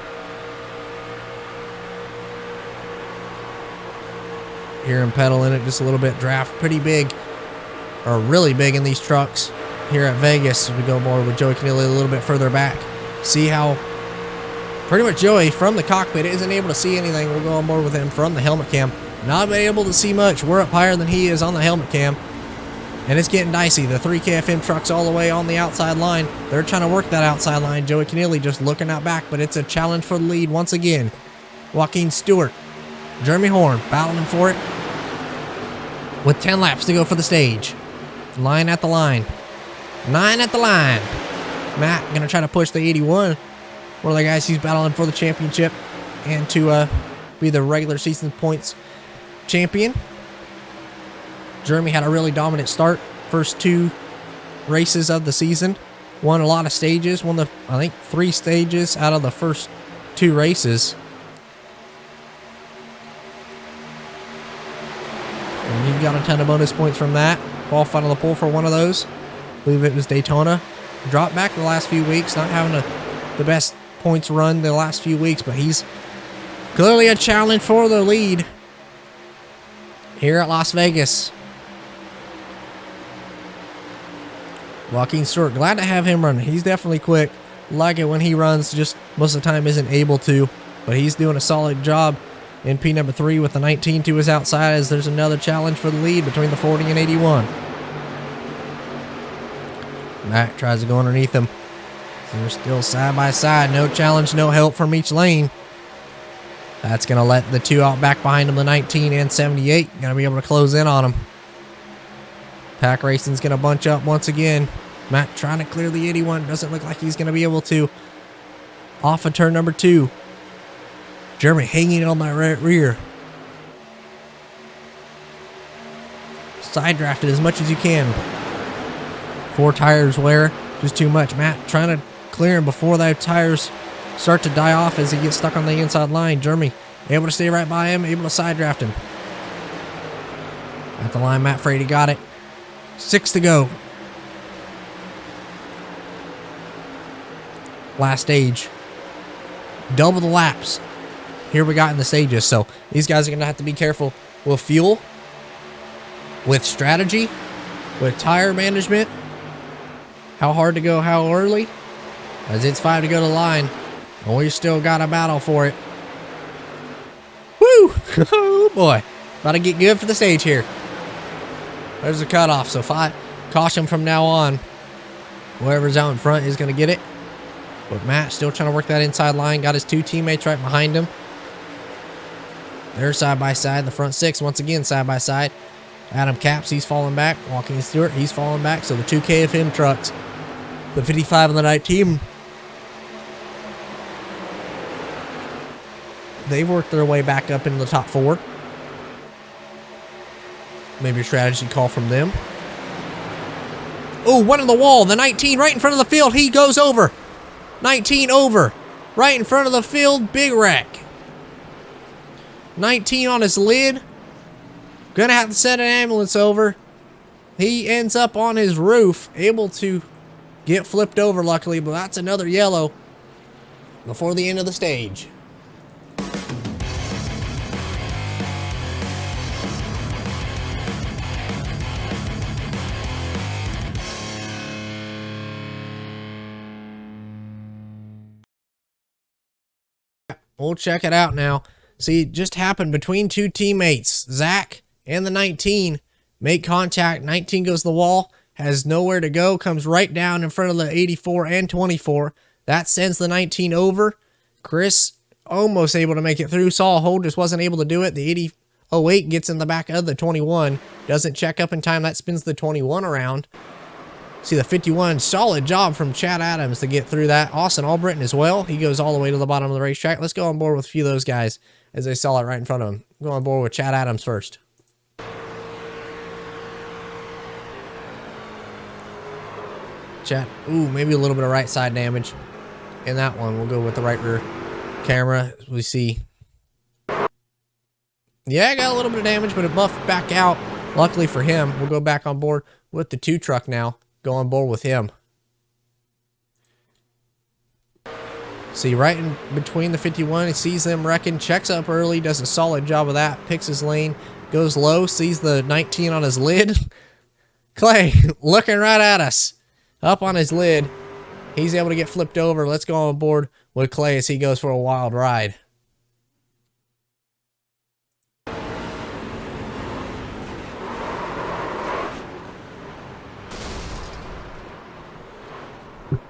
Hear him pedaling it just a little bit. Draft pretty big. Or really big in these trucks. Here at Vegas, we go more with Joey Canilli a little bit further back. See how pretty much Joey from the cockpit isn't able to see anything. We'll go on board with him from the helmet cam. Not been able to see much. We're up higher than he is on the helmet cam. And it's getting dicey. The 3 KFM trucks all the way on the outside line. They're trying to work that outside line. Joey Canilli just looking out back, but it's a challenge for the lead once again. Joaquin Stewart, Jeremy Horn battling for it with 10 laps to go for the stage. Line at the line. 9 at the line. Matt going to try to push the 81. One of the guys he's battling for the championship and to be the regular season points champion. Jeremy had a really dominant start. First 2 races of the season. Won a lot of stages. Won I think 3 stages out of the first 2 races. And he got a ton of bonus points from that. Qualified on the pole for one of those. I believe it was Daytona. Dropped back the last few weeks. Not having the best points run the last few weeks. But he's clearly a challenge for the lead here at Las Vegas. Joaquin Stewart, glad to have him running. He's definitely quick. Like it when he runs, just most of the time isn't able to. But he's doing a solid job in P number 3 with the 19 to his outside as there's another challenge for the lead between the 40 and 81. Matt tries to go underneath him. So they're still side by side. No challenge, no help from each lane. That's going to let the 2 out back behind him, the 19 and 78. Going to be able to close in on him. Pack Racing's going to bunch up once again. Matt trying to clear the 81. Doesn't look like he's going to be able to. Off of turn number 2. Jeremy hanging on my right rear. Side drafted as much as you can. 4 tires wear. Just too much. Matt trying to clear him before the tires start to die off as he gets stuck on the inside line. Jeremy able to stay right by him. Able to side draft him. At the line, Matt Frady got it. 6 to go. Last stage. Double the laps. Here we got in the stages. So these guys are going to have to be careful with fuel, with strategy, with tire management. How hard to go, how early. As it's 5 to go to the line. And we still got a battle for it. Woo! Oh boy. About to get good for the stage here. There's the cutoff. So caution from now on. Whoever's out in front is going to get it. But Matt still trying to work that inside line. Got his 2 teammates right behind him. They're side by side. The front 6 once again side by side. Adam Capps, he's falling back. Joaquin Stewart, he's falling back. So the 2 KFM trucks, the 55 and the 19, they've worked their way back up into the top 4. Maybe a strategy call from them. Oh, one on the wall. The 19 right in front of the field. He goes over. 19 over. Right in front of the field. Big wreck. 19 on his lid. Gonna have to send an ambulance over. He ends up on his roof. Able to get flipped over luckily. But that's another yellow before the end of the stage. We'll check it out now. See, it just happened between two teammates. Zach and the 19 make contact. 19 goes to the wall, has nowhere to go, comes right down in front of the 84 and 24. That sends the 19 over. Chris almost able to make it through. Saw a hold, just wasn't able to do it. The 08 gets in the back of the 21. Doesn't check up in time. That spins the 21 around. See the 51. Solid job from Chad Adams to get through that. Austin Albritton as well. He goes all the way to the bottom of the racetrack. Let's go on board with a few of those guys as they saw it right in front of him. Go on board with Chad Adams first. Chad, ooh, maybe a little bit of right side damage in that one. We'll go with the right rear camera. We see, yeah, got a little bit of damage, but it buffed back out. Luckily for him, we'll go back on board with the 2 truck now. Go on board with him. See, right in between the 51, he sees them wrecking, checks up early, does a solid job of that, picks his lane, goes low, sees the 19 on his lid. Clay looking right at us, up on his lid. He's able to get flipped over. Let's go on board with Clay as he goes for a wild ride.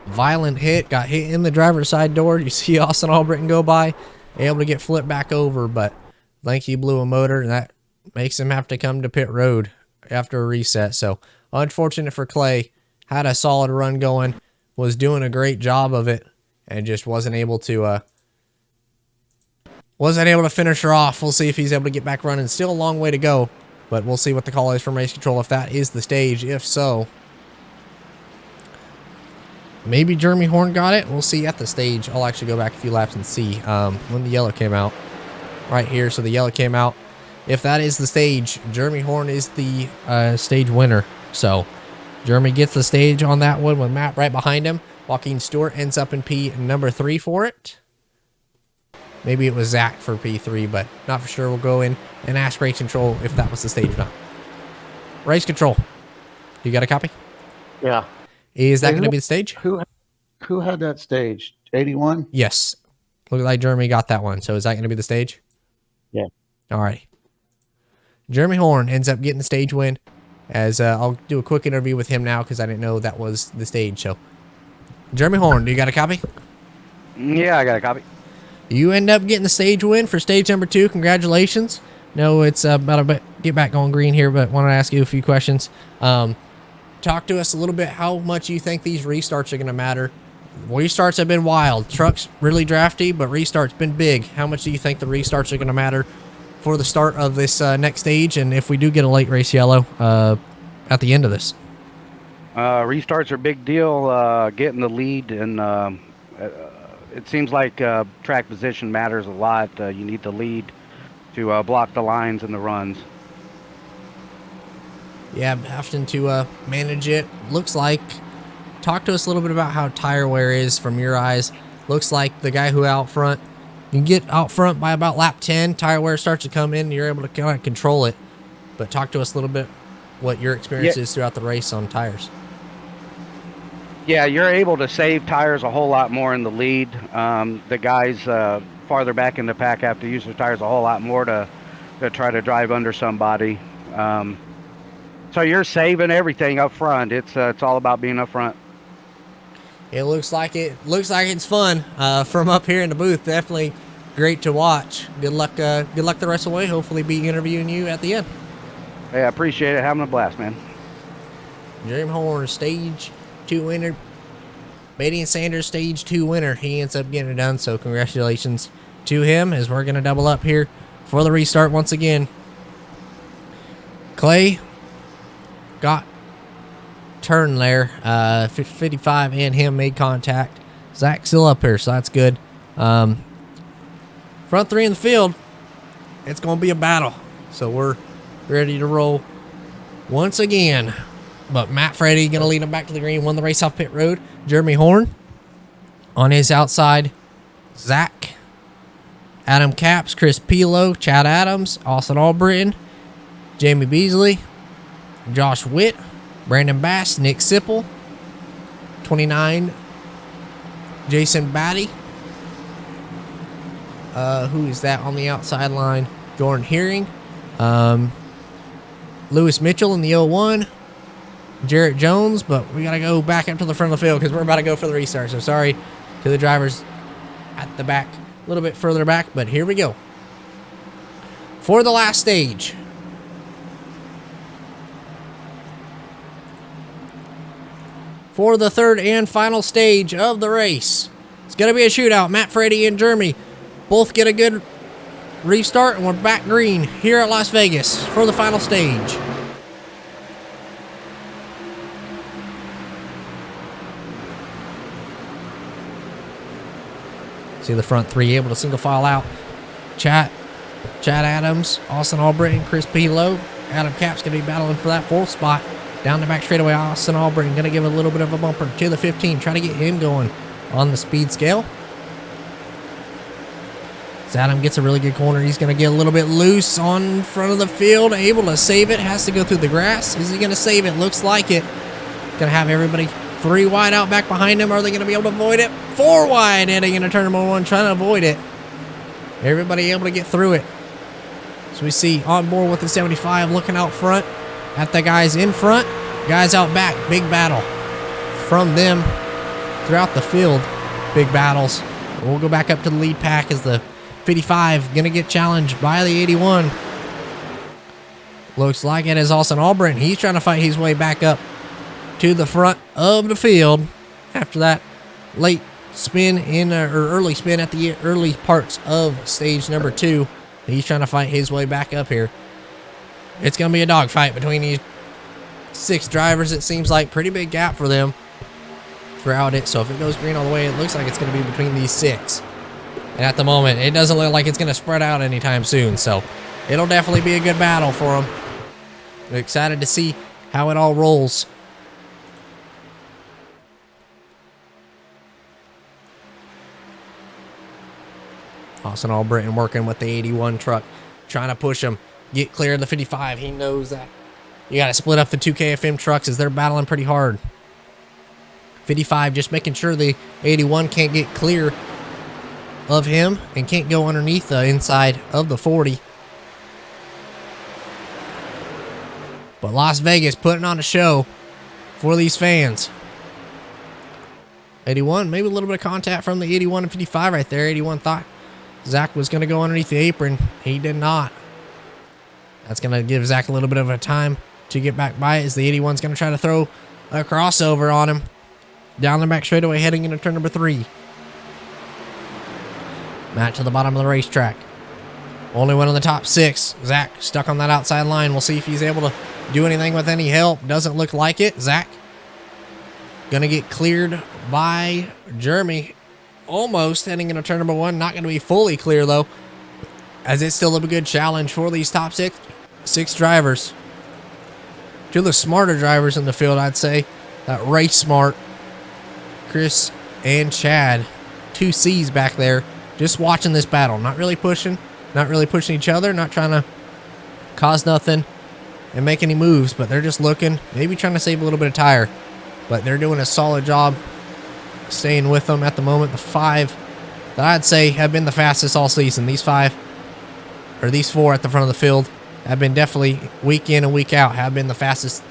Violent hit, got hit in the driver's side door. You see Austin Albritton go by, able to get flipped back over, but I think he blew a motor, and that makes him have to come to pit road after a reset. So unfortunate for Clay. Had a solid run going, was doing a great job of it, and just wasn't able to finish her off. We'll see if he's able to get back running. Still a long way to go, but we'll see what the call is from race control if that is the stage. If so, maybe Jeremy Horn got it. We'll see at the stage. I'll actually go back a few laps and see when the yellow came out. Right here, so the yellow came out. If that is the stage, Jeremy Horn is the stage winner. So Jeremy gets the stage on that one with Matt right behind him. Joaquin Stewart ends up in P3 for it. Maybe it was Zach for P3, but not for sure. We'll go in and ask race control if that was the stage or not. Race control. You got a copy? Yeah. Is that going to be the stage? Who had that stage? 81? Yes. Looked like Jeremy got that one. So is that going to be the stage? Yeah. All right. Jeremy Horn ends up getting the stage win. As I'll do a quick interview with him now because I didn't know that was the stage. So, Jeremy Horn, do you got a copy? Yeah, I got a copy. You end up getting the stage win for stage number 2. Congratulations. No, it's about to get back on green here, but want to ask you a few questions. Talk to us a little bit how much you think these restarts are going to matter. Restarts have been wild. Trucks really drafty, but restarts been big. How much do you think the restarts are going to matter for the start of this next stage, and if we do get a late race yellow at the end of this? Restarts are a big deal. Getting the lead, and it seems like track position matters a lot. You need the lead to block the lines and the runs. Yeah, having to manage it. Looks like, talk to us a little bit about how tire wear is from your eyes. Looks like the guy who out front, you can get out front by about lap 10, tire wear starts to come in, and you're able to kind of control it. But talk to us a little bit what your experience is throughout the race on tires. Yeah, you're able to save tires a whole lot more in the lead. The guys farther back in the pack have to use their tires a whole lot more to try to drive under somebody. So you're saving everything up front. It's all about being up front. It looks like it's fun from up here in the booth. Definitely great to watch. Good luck the rest of the way. Hopefully be interviewing you at the end. Hey, I appreciate it. Having a blast, man. Jeremy Horn, stage 2 winner. Batey and Sanders, stage 2 winner. He ends up getting it done, so congratulations to him as we're going to double up here for the restart once again. Clay got turn there. 55 and him made contact. Zach still up here, so that's good. Front 3 in the field. It's going to be a battle. So we're ready to roll once again. But Matt Freddy going to lead him back to the green. Won the race off pit road. Jeremy Horn on his outside. Zach, Adam Capps, Chris Pilo, Chad Adams, Austin Albritton, Jamie Beasley, Josh Witt, Brandon Bass, Nick Sipple, 29, Jason Batey, Who is that on the outside line? Jordan Hearing. Lewis Mitchell in the 01. Jarrett Jones, but we got to go back up to the front of the field because we're about to go for the restart. So sorry to the drivers at the back, a little bit further back, but here we go. For the last stage. For the third and final stage of the race. It's going to be a shootout. Matt Freddy and Jeremy both get a good restart, and we're back green here at Las Vegas for the final stage. See the front three able to single file out. Chad Adams, Austin Albritton, Chris Pilo. Adam Cap's going to be battling for that 4th spot. Down the back straightaway, Austin Albritton going to give a little bit of a bumper to the 15. Try to get him going on the speed scale. As Adam gets a really good corner, he's going to get a little bit loose on front of the field. Able to save it. Has to go through the grass. Is he going to save it? Looks like it. Going to have everybody 3 wide out back behind him. Are they going to be able to avoid it? 4 wide heading into turn number 1, trying to avoid it. Everybody able to get through it. So we see on board with the 75 looking out front at the guys in front. Guys out back. Big battle from them throughout the field. Big battles. We'll go back up to the lead pack as the 55 going to get challenged by the 81. Looks like it is Austin Albritton. He's trying to fight his way back up to the front of the field after that late spin or early spin at the early parts of stage number 2. He's trying to fight his way back up here. It's going to be a dogfight between these 6 drivers. It seems like pretty big gap for them throughout it. So if it goes green all the way, it looks like it's going to be between these 6. And at the moment, it doesn't look like it's going to spread out anytime soon. So it'll definitely be a good battle for them. We're excited to see how it all rolls. Austin Albritton working with the 81 truck, trying to push him, get clear of the 55. He knows that you got to split up the 2 KFM trucks as they're battling pretty hard. 55 just making sure the 81 can't get clear of him and can't go underneath the inside of the 40. But Las Vegas putting on a show for these fans. 81, maybe a little bit of contact from the 81 and 55 right there. 81 thought Zach was going to go underneath the apron. He did not. That's going to give Zach a little bit of a time to get back by it as the 81's going to try to throw a crossover on him. Down the back straightaway heading into turn number 3. Matt to the bottom of the racetrack. Only one of the top 6. Zach stuck on that outside line. We'll see if he's able to do anything with any help. Doesn't look like it. Zach going to get cleared by Jeremy. Almost heading into turn number 1. Not going to be fully clear though, as it's still a good challenge for these top six drivers. 2 of the smarter drivers in the field, I'd say. That race smart. Chris and Chad. 2 C's back there. Just watching this battle. Not really pushing each other. Not trying to cause nothing and make any moves. But they're just looking. Maybe trying to save a little bit of tire. But they're doing a solid job staying with them at the moment. The 5 that I'd say have been the fastest all season. These 4 at the front of the field have been definitely week in and week out have been the fastest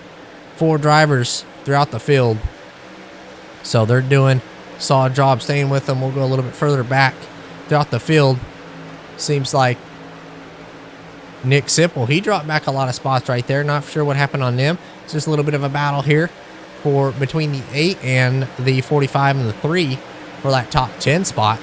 4 drivers throughout the field. So they're doing a solid job staying with them. We'll go a little bit further back throughout the field. Seems like Nick Sipple, he dropped back a lot of spots right there. Not sure what happened on them. It's just a little bit of a battle here for between the 8 and the 45 and the 3 for that top 10 spot.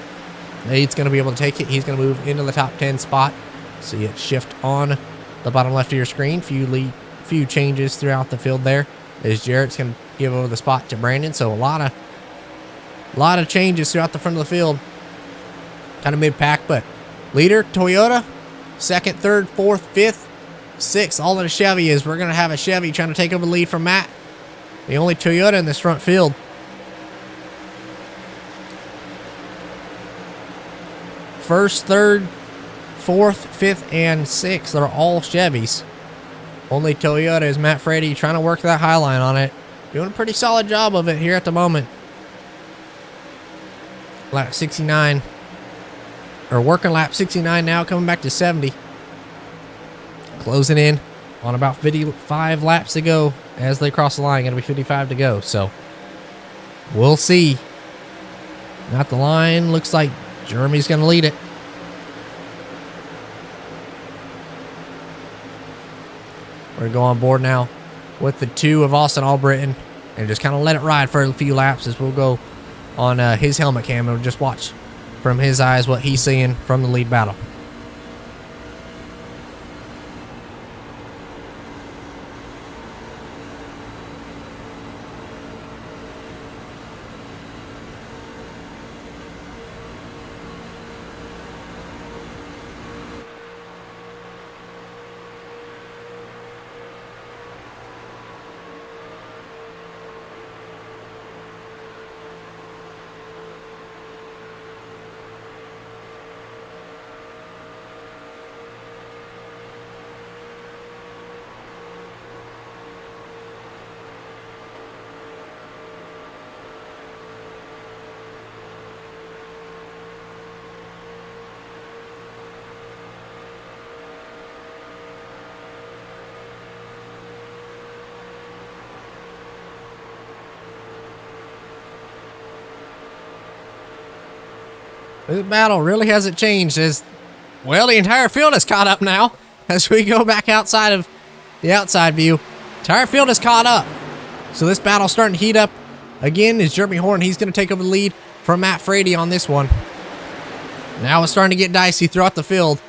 The 8's going to be able to take it. He's going to move into the top 10 spot. See it shift on the bottom left of your screen. Few changes throughout the field there. As Jarrett's going to give over the spot to Brandon. So a lot of changes throughout the front of the field. Kind of mid-pack, but leader, Toyota. 2nd, 3rd, 4th, 5th, 6th. All in a Chevy is we're going to have a Chevy trying to take over the lead from Matt. The only Toyota in this front field. First, 3rd, 4th, 5th, and 6th are all Chevys. Only Toyota is Matt Freddy trying to work that high line on it. Doing a pretty solid job of it here at the moment. Lap 69. or working lap 69 now, coming back to 70. Closing in on about 55 laps to go as they cross the line. Going to be 55 to go. So we'll see. Not the line. Looks like Jeremy's going to lead it. We're going to go on board now with the 2 of Austin Albritton and just kind of let it ride for a few laps as we'll go on his helmet cam and we'll just watch from his eyes what he's seeing from the lead battle. This battle really hasn't changed as, well, the entire field is caught up now. As we go back outside of the outside view, entire field is caught up. So this battle's starting to heat up again is Jeremy Horn. He's going to take over the lead from Matt Frady on this one. Now it's starting to get dicey throughout the field.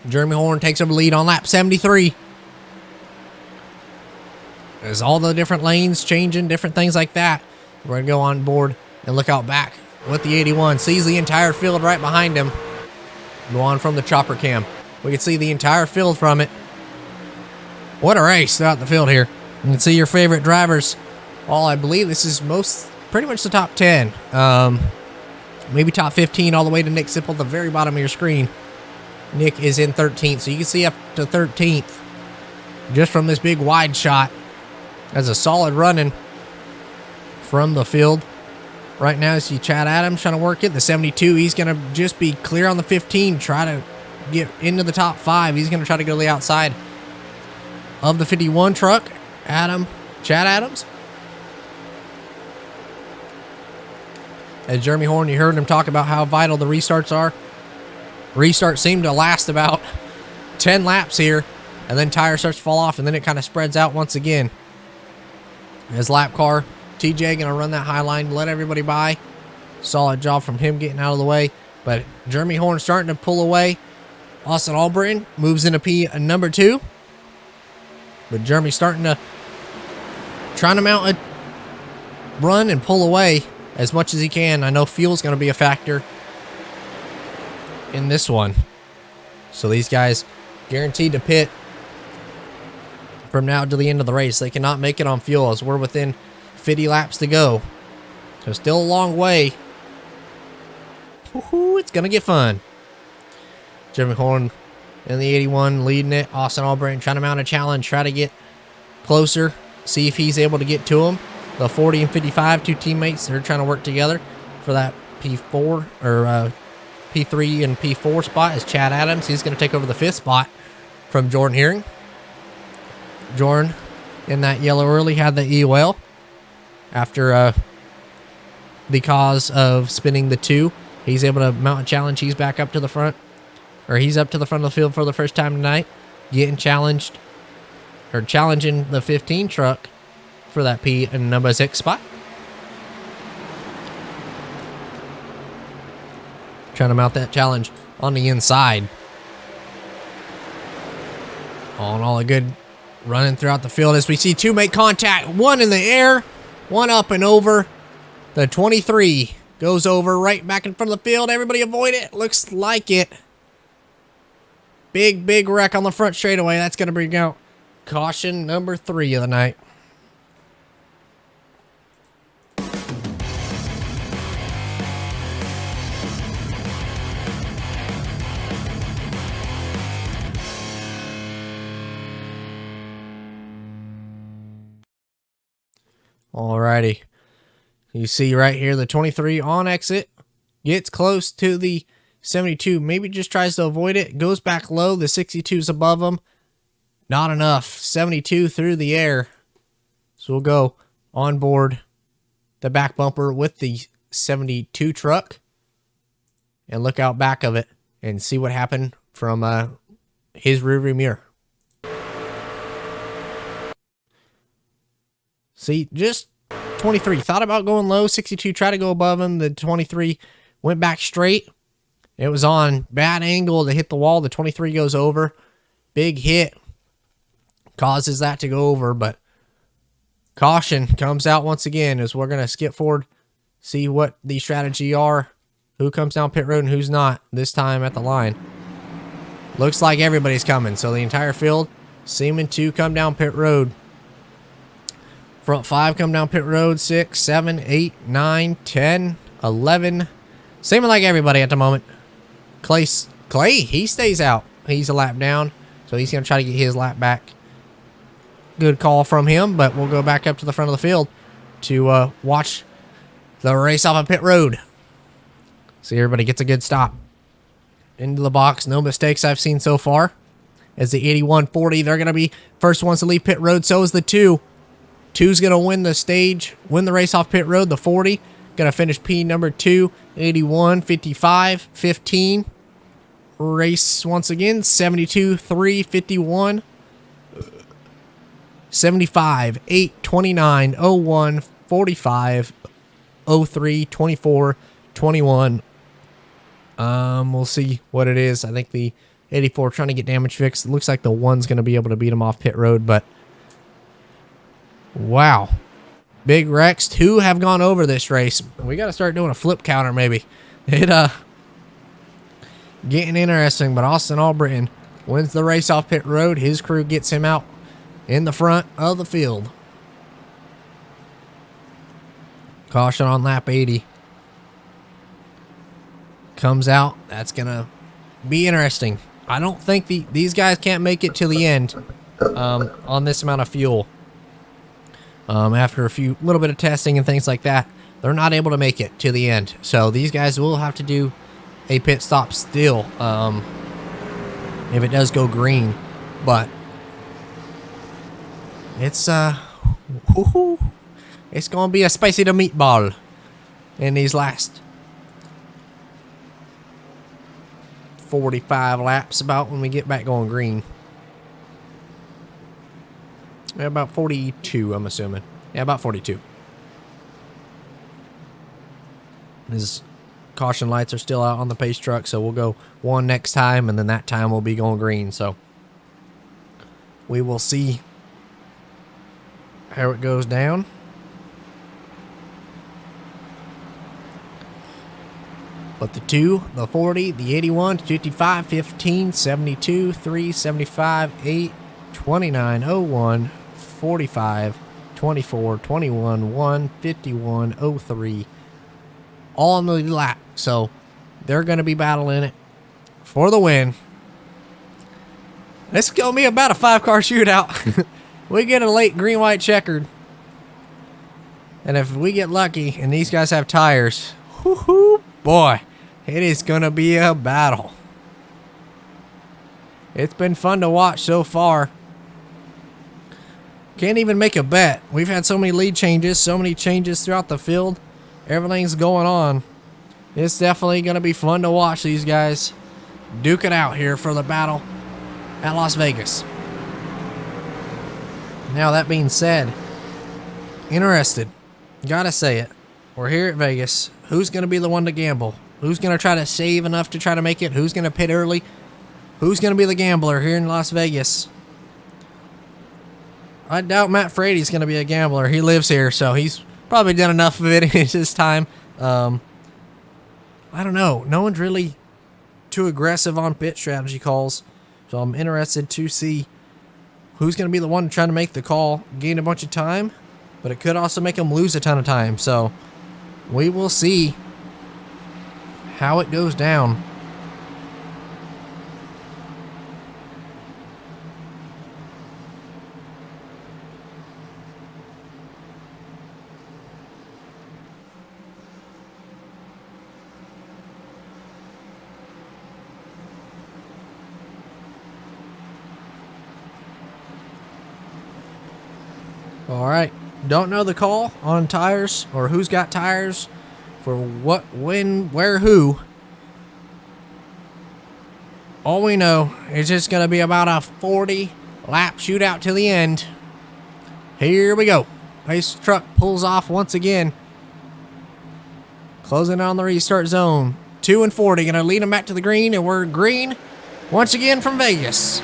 Jeremy Horn takes over the lead on lap 73. As all the different lanes changing, different things like that. We're going to go on board and look out back with the 81. Sees the entire field right behind him. Go on from the chopper cam. We can see the entire field from it. What a race throughout the field here. You can see your favorite drivers. All I believe this is pretty much the top 10. Maybe top 15 all the way to Nick Sipple at the very bottom of your screen. Nick is in 13th, so you can see up to 13th just from this big wide shot. That's a solid running from the field. Right now, you see Chad Adams trying to work it. The 72, he's going to just be clear on the 15, try to get into the top 5. He's going to try to go to the outside of the 51 truck. Chad Adams. As Jeremy Horn, you heard him talk about how vital the restarts are. Restarts seem to last about 10 laps here, and then tire starts to fall off, and then it kind of spreads out once again. His lap car, TJ going to run that high line, let everybody by. Solid job from him getting out of the way. But Jeremy Horn starting to pull away. Austin Albritton moves into P number 2. But Jeremy trying to mount a run and pull away as much as he can. I know fuel's going to be a factor in this one. So these guys guaranteed to pit from now to the end of the race. They cannot make it on fuel as we're within 50 laps to go. So still a long way. Woo-hoo, it's going to get fun. Jeremy Horn in the 81 leading it. Austin Albritton trying to mount a challenge, try to get closer, see if he's able to get to him. The 40 and 55, two teammates, they're trying to work together for that P4 or P3 and P4 spot is Chad Adams. He's going to take over the 5th spot from Jordan Hearing. Jordan in that yellow early had the EOL after the cause of spinning the 2. He's able to mount a challenge. He's back up to the front, or he's up to the front of the field for the first time tonight, getting challenged or challenging the 15 truck for that P and number 6 spot. Trying to mount that challenge on the inside. All in all, a good running throughout the field as we see 2 make contact. One in the air, one up and over. The 23 goes over right back in front of the field. Everybody avoid it. Looks like it. Big wreck on the front straightaway. That's going to bring out caution number 3 of the night. Alrighty. You see right here, the 23 on exit gets close to the 72. Maybe just tries to avoid it. Goes back low. The 62's above him. Not enough. 72 through the air. So we'll go on board the back bumper with the 72 truck and look out back of it and see what happened from his rearview mirror. See, just 23 thought about going low. 62 tried to go above him. The 23 went back straight. It was on bad angle to hit the wall. The 23 goes over. Big hit causes that to go over, but caution comes out once again as we're going to skip forward, see what the strategy are, who comes down pit road and who's not this time at the line. Looks like everybody's coming, so the entire field seeming to come down pit road. Front 5 come down pit road, 6, 7, 8, 9, 10, 11. Seeming like everybody at the moment. Clay, he stays out. He's a lap down, so he's going to try to get his lap back. Good call from him, but we'll go back up to the front of the field to watch the race off of pit road. See, everybody gets a good stop. Into the box, no mistakes I've seen so far. As the 8140, they're going to be first ones to leave pit road, so is the 2. 2's going to win the stage, win the race off pit road. The 40 going to finish P number 2, 81, 55, 15. Race once again, 72, 3, 51, 75, 8, 29, 01, 45, 03, 24, 21. We'll see what it is. I think the 84 trying to get damage fixed. It looks like the 1's going to be able to beat him off pit road, but wow. Big wrecks. 2 have gone over this race. We got to start doing a flip counter maybe. Getting interesting, but Austin Albritton wins the race off pit road. His crew gets him out in the front of the field. Caution on lap 80. Comes out. That's going to be interesting. I don't think these guys can't make it to the end on this amount of fuel. After a little bit of testing and things like that, they're not able to make it to the end. So these guys will have to do a pit stop still if it does go green. But it's it's gonna be a spicy to meatball in these last 45 laps about when we get back going green. Yeah, about 42, I'm assuming. Yeah, about 42. His caution lights are still out on the pace truck, so we'll go 1 next time, and then that time we'll be going green. So we will see how it goes down. But the 2, the 40, the 81, 55, 15, 72, 3, 75, 8, 29, 01, 45, 24, 21, 1, 51, 03. All on the lap. So they're going to be battling it for the win. This is going to be about a 5-car shootout. We get a late green-white checkered. And if we get lucky and these guys have tires, whoo-hoo, boy, it is going to be a battle. It's been fun to watch so far. Can't even make a bet. We've had so many lead changes, so many changes throughout the field. Everything's going on. It's definitely going to be fun to watch these guys duke it out here for the battle at Las Vegas. Now, that being said, interested. Gotta say it. We're here at Vegas. Who's going to be the one to gamble? Who's going to try to save enough to try to make it? Who's going to pit early? Who's going to be the gambler here in Las Vegas? I doubt Matt Frady's going to be a gambler. He lives here, so he's probably done enough of it in his time. I don't know. No one's really too aggressive on pit strategy calls, so I'm interested to see who's going to be the one trying to make the call, gain a bunch of time, but it could also make him lose a ton of time. So we will see how it goes down. All right. Don't know the call on tires or who's got tires for what, when, where, who. All we know is just going to be about a 40 lap shootout to the end. Here we go. Pace truck pulls off once again. Closing on the restart zone. 2 and 40. Going to lead them back to the green, and we're green once again from Vegas.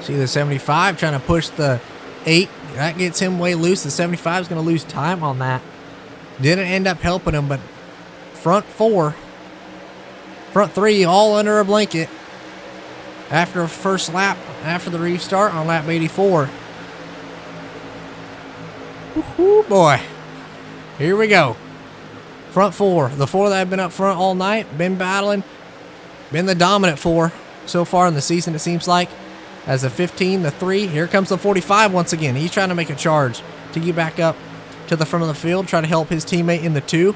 See the 75 trying to push the 8. That gets him way loose. The 75 is going to lose time on that. Didn't end up helping him, but front 3 all under a blanket after first lap, after the restart on lap 84. Woohoo, boy. Here we go. Front 4. The 4 that have been up front all night, been battling, been the dominant 4 so far in the season, it seems like. As the 15, the 3, here comes the 45 once again. He's trying to make a charge to get back up to the front of the field, try to help his teammate in the 2,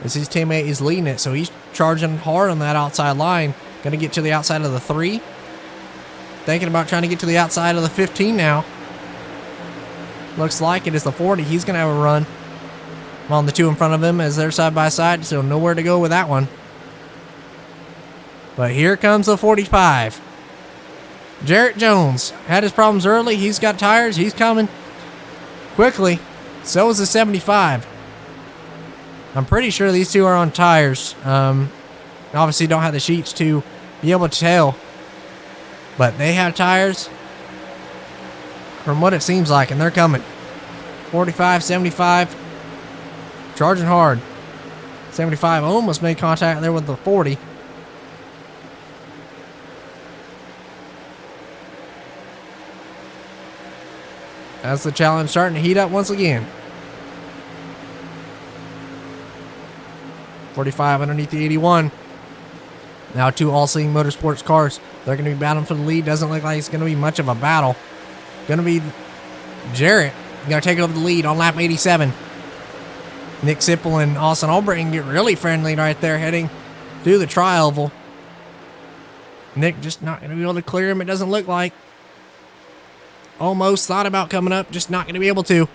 as his teammate is leading it. So he's charging hard on that outside line. Going to get to the outside of the 3. Thinking about trying to get to the outside of the 15 now. Looks like it is the 40. He's going to have a run on the 2 in front of him as they're side by side, so nowhere to go with that one. But here comes the 45. Jarrett Jones had his problems early. He's got tires. He's coming quickly. So is the 75. I'm pretty sure these two are on tires. Obviously don't have the sheets to be able to tell. But they have tires from what it seems like, and they're coming. 45, 75. Charging hard. 75 almost made contact there with the 40. That's the challenge starting to heat up once again. 45 underneath the 81. Now 2 All-Seeing Motorsports cars. They're going to be battling for the lead. Doesn't look like it's going to be much of a battle. Going to be Jarrett going to take over the lead on lap 87. Nick Sipple and Austin Albritton get really friendly right there heading through the tri-oval. Nick just not going to be able to clear him, it doesn't look like. Almost thought about coming up, just not going to be able to.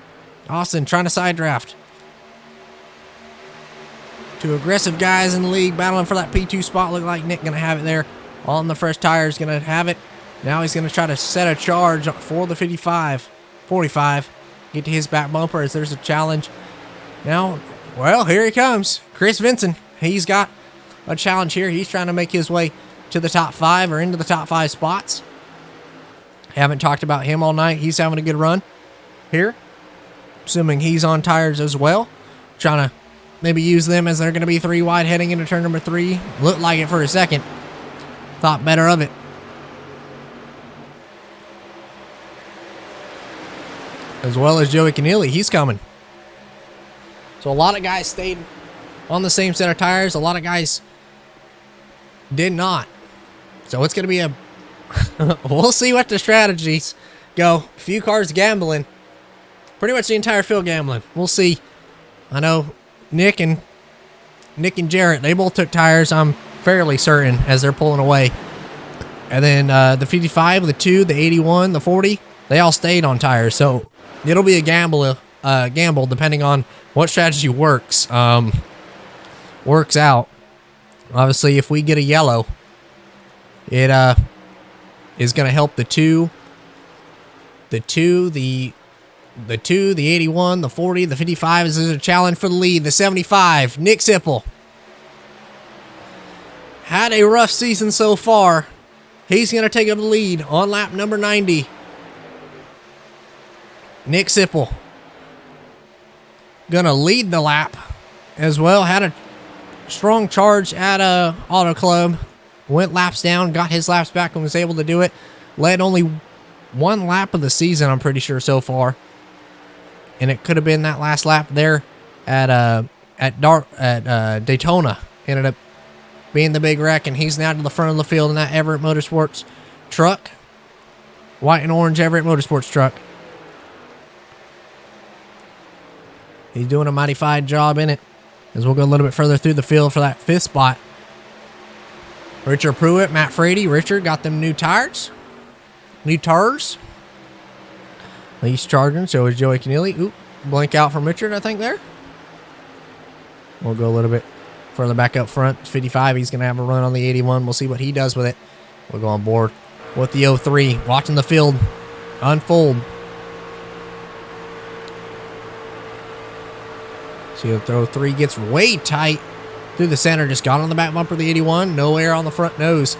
Austin trying to side draft. 2 aggressive guys in the league battling for that P2 spot. Look like Nick going to have it there on the fresh tires. Going to have it. Now he's going to try to set a charge for the 45. Get to his back bumper as there's a challenge. Now, well, here he comes. Chris Vinson. He's got a challenge here. He's trying to make his way to the top 5 or into the top 5 spots. Haven't talked about him all night. He's having a good run here. Assuming he's on tires as well. Trying to maybe use them as they're going to be 3 wide heading into turn number 3. Looked like it for a second. Thought better of it. As well as Joey Keneally. He's coming. So a lot of guys stayed on the same set of tires. A lot of guys did not. So it's going to be a... we'll see what the strategies go. A few cars gambling. Pretty much the entire field gambling. We'll see. I know Nick and Jarrett, they both took tires, I'm fairly certain, as they're pulling away. And then the 55, the 2, the 81, the 40, they all stayed on tires. So it'll be a gamble depending on what strategy works out. Obviously, if we get a yellow, it is going to help the 2, the 81, the 40, the 55 is a challenge for the lead. The 75, Nick Sipple. Had a rough season so far. He's going to take up the lead on lap number 90. Nick Sipple going to lead the lap as well. Had a strong charge at Auto Club. Went laps down, got his laps back and was able to do it. Led only 1 lap of the season, I'm pretty sure, so far. And it could have been that last lap there at Daytona. Ended up being the big wreck, and he's now to the front of the field in that Everett Motorsports truck. white and orange Everett Motorsports truck. He's doing a mighty fine job in it. As we'll go a little bit further through the field for that 5th spot. Richard Pruitt, Matt Frady. Richard got them new tires. New tires. He's charging, so is Joey Keneally. Oop, blank out from Richard, I think, there. We'll go a little bit further back up front. 55, he's going to have a run on the 81. We'll see what he does with it. We'll go on board with the 03. Watching the field unfold. See if the 03 gets way tight through the center. Just got on the back bumper of the 81. No air on the front nose.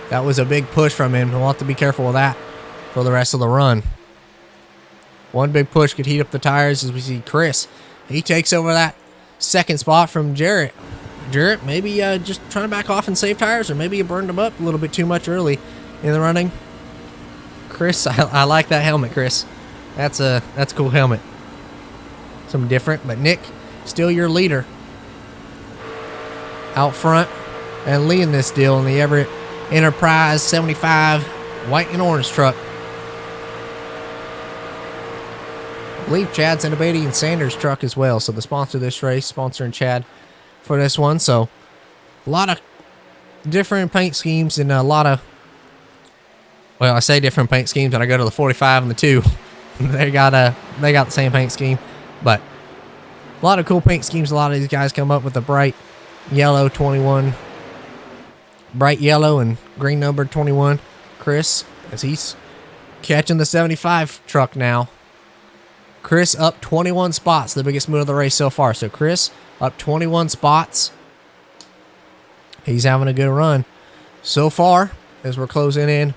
That was a big push from him. We'll have to be careful with that for the rest of the run. One big push could heat up the tires as we see Chris. He takes over that 2nd spot from Jarrett. Jarrett maybe just trying to back off and save tires, or maybe you burned them up a little bit too much early in the running. Chris, I like that helmet, Chris. That's a cool helmet. Something different, but Nick, still your leader. Out front and leading this deal in the Everett Enterprise 75 white and orange truck. I believe Chad's in a Batey and Sanders truck as well. So the sponsor of this race, sponsoring Chad for this one. So a lot of different paint schemes and a lot of, well, I say different paint schemes and I go to the 45 and the 2. they got the same paint scheme, but a lot of cool paint schemes. A lot of these guys come up with a bright yellow 21, bright yellow and green number 21. Chris, as he's catching the 75 truck now. Chris up 21 spots, the biggest move of the race so far. So Chris up 21 spots. He's having a good run so far as we're closing in.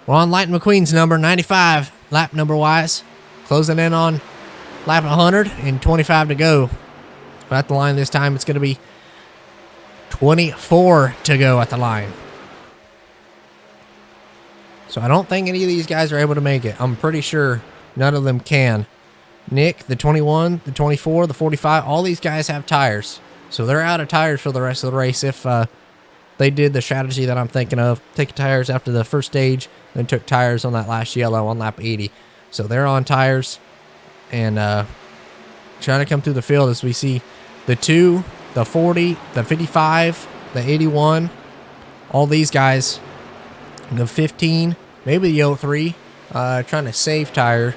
We're on Lightning McQueen's number 95, lap number wise. Closing in on lap 100 and 25 to go. But at the line this time, it's going to be 24 to go at the line. So I don't think any of these guys are able to make it. I'm pretty sure none of them can. Nick, the 21, the 24, the 45, all these guys have tires. So they're out of tires for the rest of the race if they did the strategy that I'm thinking of. Take tires after the first stage, then took tires on that last yellow on lap 80. So they're on tires and trying to come through the field as we see the 2, the 40, the 55, the 81, all these guys, the 15, maybe the 03, trying to save tire,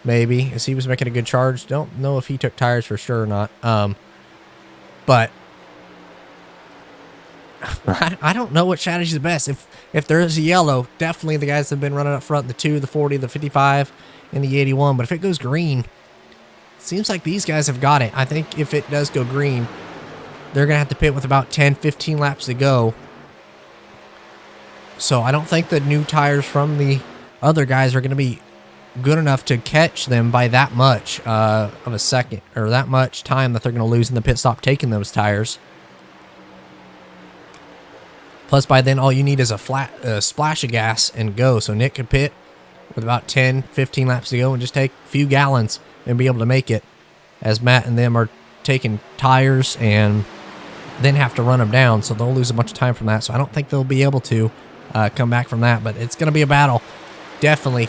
maybe, as he was making a good charge. Don't know if he took tires for sure or not. But I don't know what strategy is best. If there is a yellow, definitely the guys that have been running up front, the 2, the 40, the 55, and the 81. But if it goes green, it seems like these guys have got it. I think if it does go green, they're going to have to pit with about 10, 15 laps to go. So I don't think the new tires from the other guys are going to be good enough to catch them by that much of a second, or that much time that they're going to lose in the pit stop taking those tires. Plus, by then, all you need is a splash of gas and go. So Nick could pit with about 10, 15 laps to go and just take a few gallons and be able to make it, as Matt and them are taking tires and then have to run them down. So they'll lose a bunch of time from that. So I don't think they'll be able to come back from that. But it's going to be a battle, definitely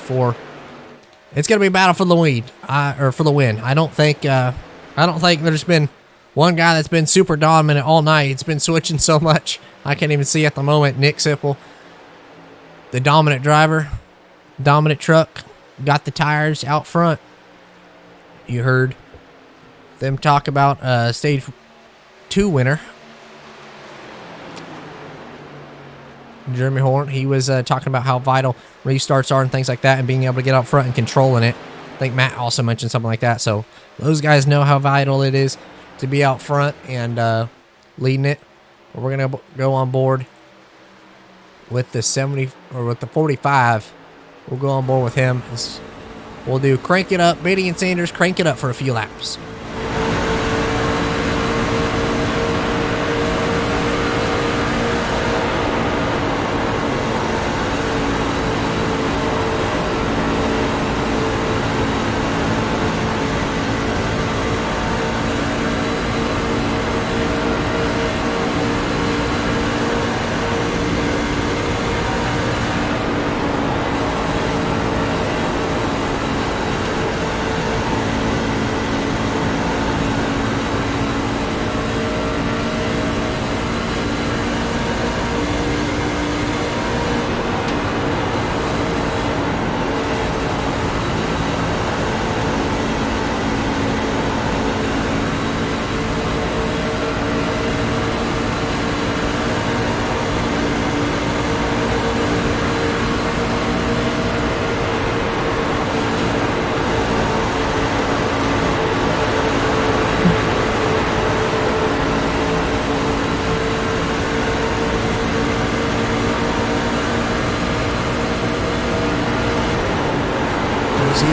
it's going to be a battle for the lead, or for the win. I don't think there's been one guy that's been super dominant all night. It's been switching so much. I can't even see at the moment. Nick Sipple, the dominant driver, dominant truck, got the tires out front. You heard them talk about stage 2 winner, Jeremy Horn. He was talking about how vital restarts are and things like that, and being able to get out front and controlling it. I think Matt also mentioned something like that. So those guys know how vital it is to be out front and leading it. We're going to go on board with the 70, or with the 45. We'll go on board with him. We'll do Crank It Up. Batey and Sanders, crank it up for a few laps.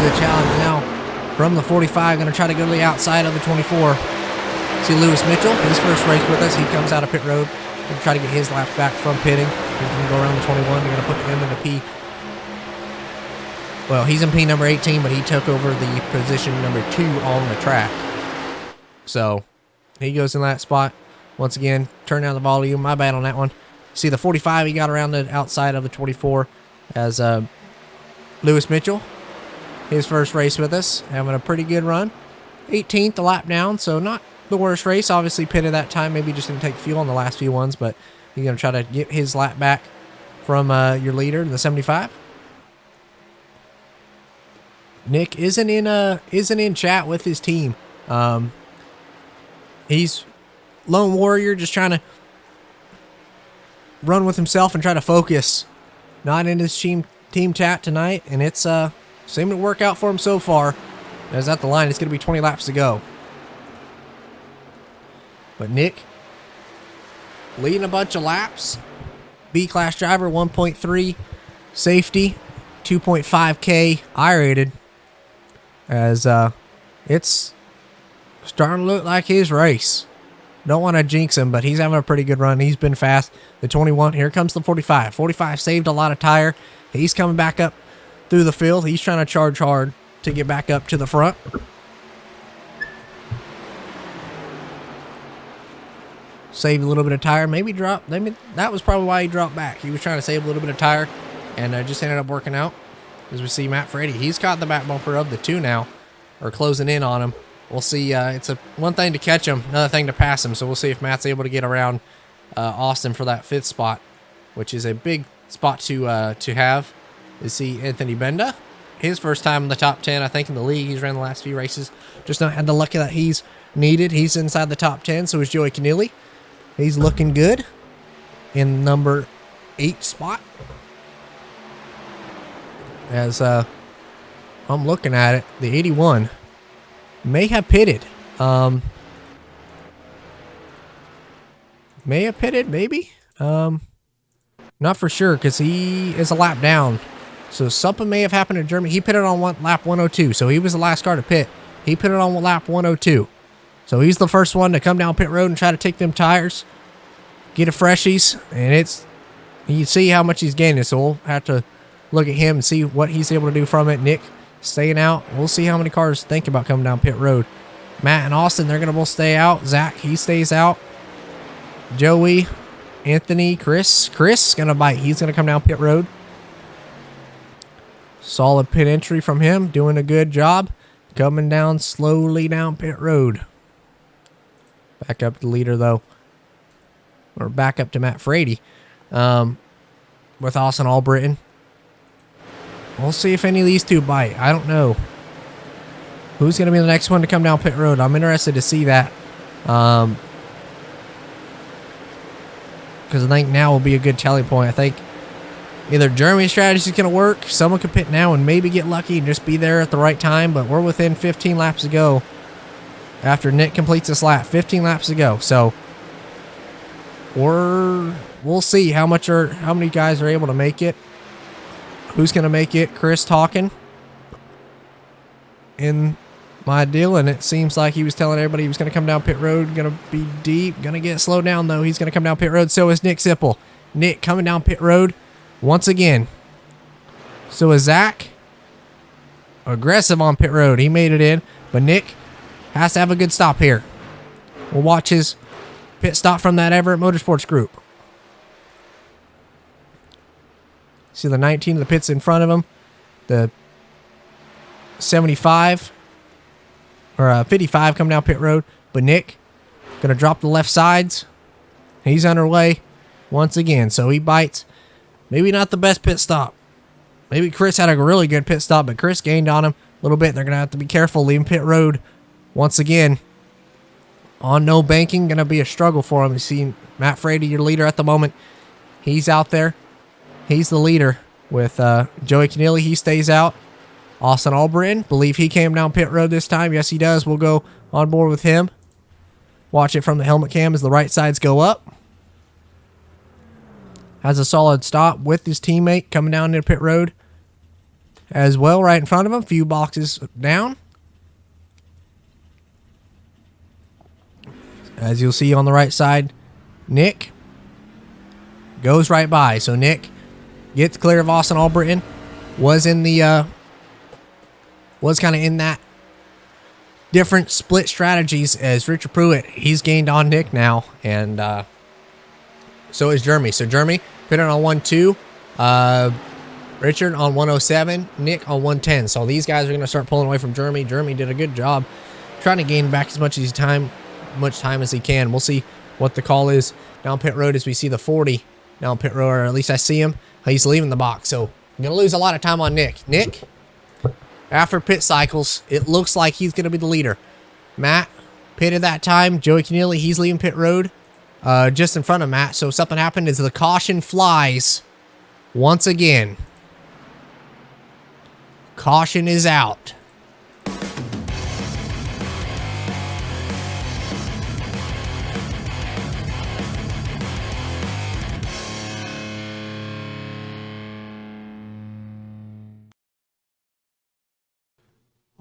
the challenge now from the 45. Going to try to go to the outside of the 24. See Lewis Mitchell, his first race with us. He comes out of pit road. Going to try to get his laps back from pitting. He's going to go around the 21. They're going to put him in the P. Well, he's in P number 18, but he took over the position number 2 on the track. So he goes in that spot. Once again, turn down the volume. My bad on that one. See the 45, he got around the outside of the 24 as Lewis Mitchell. His first race with us, having a pretty good run. 18th, a lap down, so not the worst race. Obviously pitted that time, maybe just didn't take fuel on the last few ones, but he's going to try to get his lap back from your leader, the 75. Nick isn't in chat with his team. He's lone warrior, just trying to run with himself and try to focus. Not in his team chat tonight, and it's seemed to work out for him so far. As at the line, it's going to be 20 laps to go. But Nick leading a bunch of laps. B-class driver, 1.3 safety, 2.5K I-rated. As it's starting to look like his race. Don't want to jinx him, but he's having a pretty good run. He's been fast. The 21, here comes the 45. 45 saved a lot of tire. He's coming back up through the field. He's trying to charge hard to get back up to the front. Saved a little bit of tire. Maybe dropped. That was probably why he dropped back. He was trying to save a little bit of tire, and just ended up working out. As we see Matt Freddy, he's caught the back bumper of the 2 now, or closing in on him. We'll see. It's one thing to catch him, another thing to pass him. So we'll see if Matt's able to get around Austin for that 5th spot, which is a big spot to have. You see Anthony Benda, his first time in the top 10, I think, in the league. He's ran the last few races, just not had the luck that he's needed. He's inside the top 10. So is Joey Keneally. He's looking good in number 8 spot. As I'm looking at it, the 81 may have pitted. Maybe. Not for sure, because he is a lap down. So something may have happened in Germany. He pitted on lap 102, so he was the last car to pit. He pitted on lap 102. So he's the first one to come down pit road and try to take them tires, get a freshies, and you see how much he's gaining, so we'll have to look at him and see what he's able to do from it. Nick staying out. We'll see how many cars think about coming down pit road. Matt and Austin, they're going to both stay out. Zach, he stays out. Joey, Anthony, Chris going to bite. He's going to come down pit road. Solid pit entry from him. Doing a good job. Coming down slowly down pit road. Back up to the leader, though. Or back up to Matt Frady. With Austin Albritton. We'll see if any of these 2 bite. I don't know. Who's going to be the next one to come down pit road? I'm interested to see that. Because I think now will be a good telling point. I think either Jeremy's strategy is going to work. Someone could pit now and maybe get lucky and just be there at the right time. But we're within 15 laps to go after Nick completes this lap. 15 laps to go. So we'll see how many guys are able to make it. Who's going to make it? Chris talking in my deal, and it seems like he was telling everybody he was going to come down pit road, going to be deep, going to get slowed down, though. He's going to come down pit road. So is Nick Sipple. Nick coming down pit road once again. So is Zach. Aggressive on pit road. He made it in, but Nick has to have a good stop here. We'll watch his pit stop from that Everett Motorsports group. See the 19 of the pits in front of him. The 75 or 55 coming down pit road. But Nick going to drop the left sides. He's underway once again. So he bites. Maybe not the best pit stop. Maybe Chris had a really good pit stop, but Chris gained on him a little bit. They're going to have to be careful leaving pit road once again. On no banking, going to be a struggle for him. You see Matt Frady, your leader at the moment. He's out there. He's the leader with Joey Keneally. He stays out. Austin Albritton, believe he came down pit road this time. Yes, he does. We'll go on board with him. Watch it from the helmet cam as the right sides go up. Has a solid stop with his teammate coming down into pit road. as well right in front of him, a few boxes down. As you'll see on the right side, Nick goes right by. So Nick gets clear of Austin Albritton. Was in the was kind of in that different split strategies as Richard Pruitt. He's gained on Nick now, and so is Jeremy. So Jeremy pitted on 1-2, Richard on 107, Nick on 110. So these guys are going to start pulling away from Jeremy. Jeremy did a good job trying to gain back as much time as he can. We'll see what the call is down pit road as we see the 40 down pit road, or at least I see him. He's leaving the box, so I'm going to lose a lot of time on Nick. Nick, after pit cycles, it looks like he's going to be the leader. Matt pitted that time. Joey Keneally, he's leaving pit road just in front of Matt. So something happened as the caution flies once again. Caution is out.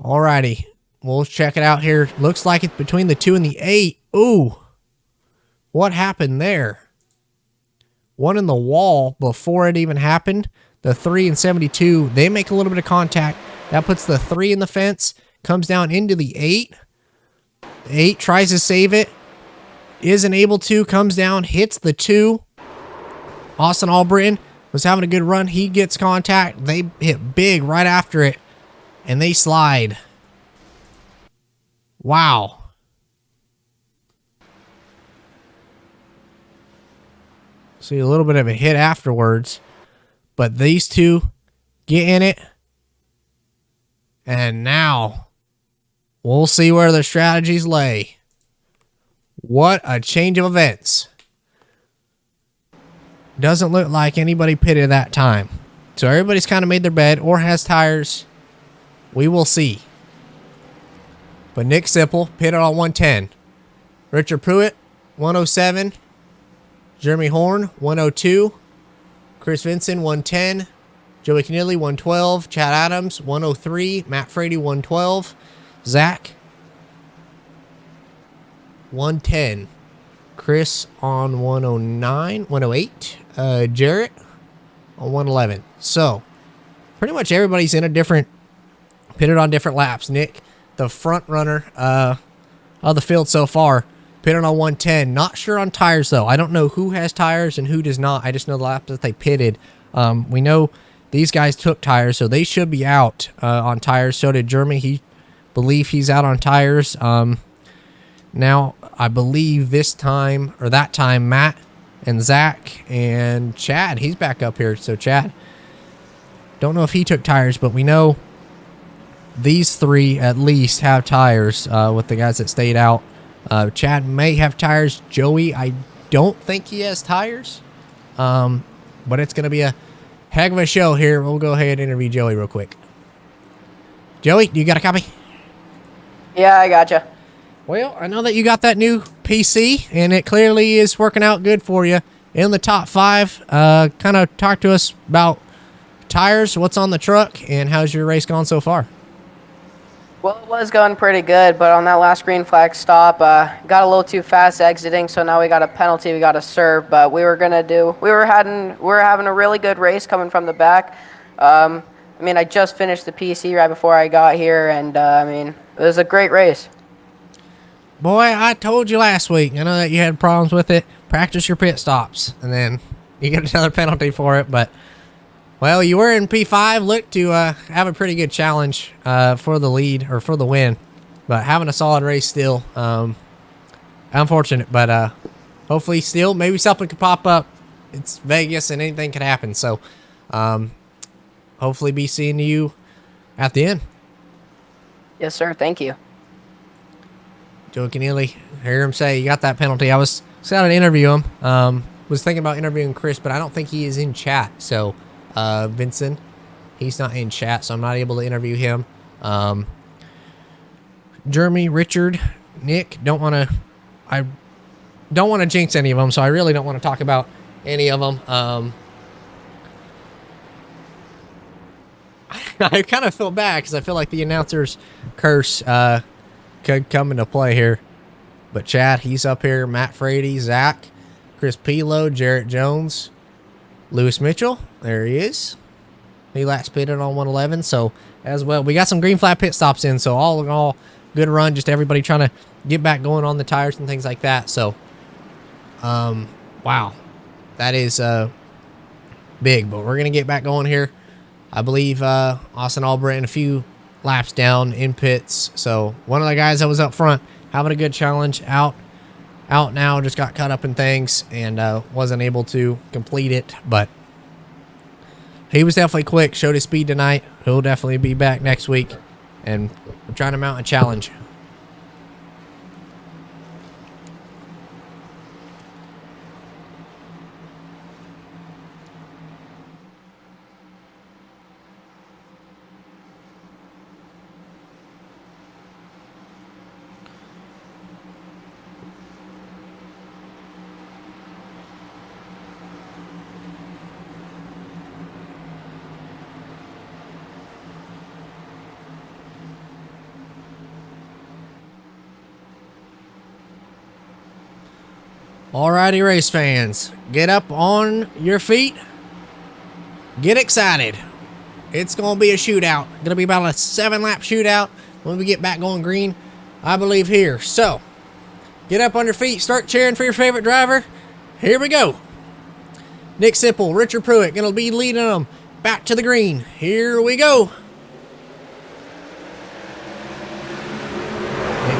Alrighty, we'll check it out here. Looks like it's between the 2 and the 8. Ooh, what happened there? One in the wall before it even happened. The 3 and 72, they make a little bit of contact. That puts the 3 in the fence, comes down into the 8. The 8 tries to save it, isn't able to, comes down, hits the 2. Austin Albritton was having a good run. He gets contact. They hit big right after it. And they slide. Wow. See a little bit of a hit afterwards. But these two get in it. And now we'll see where their strategies lay. What a change of events. Doesn't look like anybody pitted that time. So everybody's kind of made their bed or has tires. We will see. But Nick Sipple pitted on 110. Richard Pruitt, 107. Jeremy Horn, 102. Chris Vinson, 110. Joey Keneally, 112. Chad Adams, 103. Matt Frady, 112. Zach, 110. Chris on 109, 108. Jarrett on 111. So, pretty much everybody's in a different, pitted on different laps. Nick, the front runner of the field so far, pitted on 110. Not sure on tires, though. I don't know who has tires and who does not. I just know the lap that they pitted. We know these guys took tires, so they should be out on tires. So did Jeremy. He believe he's out on tires. Now, I believe this time, or that time, Matt and Zach and Chad, he's back up here. So Chad, don't know if he took tires, but we know these three at least have tires with the guys that stayed out. Chad may have tires. Joey, I don't think he has tires. But it's going to be a heck of a show here. We'll go ahead and interview Joey real quick. Joey, you got a copy? Yeah, I gotcha. Well, I know that you got that new PC, and it clearly is working out good for you. In the top 5, kind of talk to us about tires, what's on the truck, and how's your race gone so far? Well, it was going pretty good, but on that last green flag stop, got a little too fast exiting, so now we got a penalty, we got to serve. But we were having a really good race coming from the back. I mean, I just finished the PC right before I got here, and I mean, it was a great race. Boy, I told you last week. I know that you had problems with it. Practice your pit stops, and then you get another penalty for it. But, well, you were in P5. Looked to have a pretty good challenge for the lead, or for the win. But having a solid race still. Unfortunate, but hopefully still, maybe something could pop up. It's Vegas, and anything could happen. So, hopefully be seeing you at the end. Yes, sir. Thank you. Joe Keneally, hear him say you got that penalty. I was excited to interview him. Was thinking about interviewing Chris, but I don't think he is in chat. So, Vincent, he's not in chat, so I'm not able to interview him. Jeremy, Richard, Nick, I don't want to jinx any of them, so I really don't want to talk about any of them. I kind of feel bad because I feel like the announcer's curse could come into play here. But Chad, he's up here. Matt Frady, Zach, Chris Pilo, Jarrett Jones, Lewis Mitchell. There he is. He last pitted on 111. So as well, we got some green flag pit stops in. So all in all, good run. Just everybody trying to get back going on the tires and things like that. So, wow, that is big. But we're gonna get back going here. I believe Austin Albrecht a few laps down in pits. So one of the guys that was up front having a good challenge out now, just got caught up in things and wasn't able to complete it. But he was definitely quick, showed his speed tonight. He'll definitely be back next week. And I'm trying to mount a challenge. Alrighty, race fans, get up on your feet. Get excited. It's going to be a shootout. Going to be about a 7-lap shootout when we get back going green, I believe, here. So, get up on your feet. Start cheering for your favorite driver. Here we go. Nick Sipple, Richard Pruitt going to be leading them back to the green. Here we go.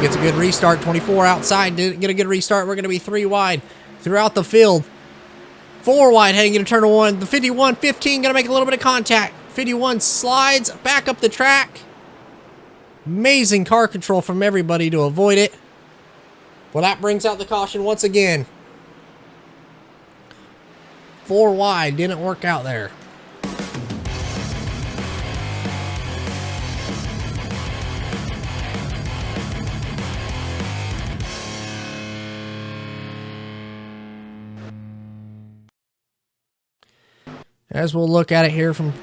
Gets a good restart. 24 outside. Didn't get a good restart. We're going to be 3 wide throughout the field. 4 wide heading into turn 1. The 51, 15 going to make a little bit of contact. 51 slides back up the track. Amazing car control from everybody to avoid it. Well, that brings out the caution once again. 4 wide. Didn't work out there. As we'll look at it here from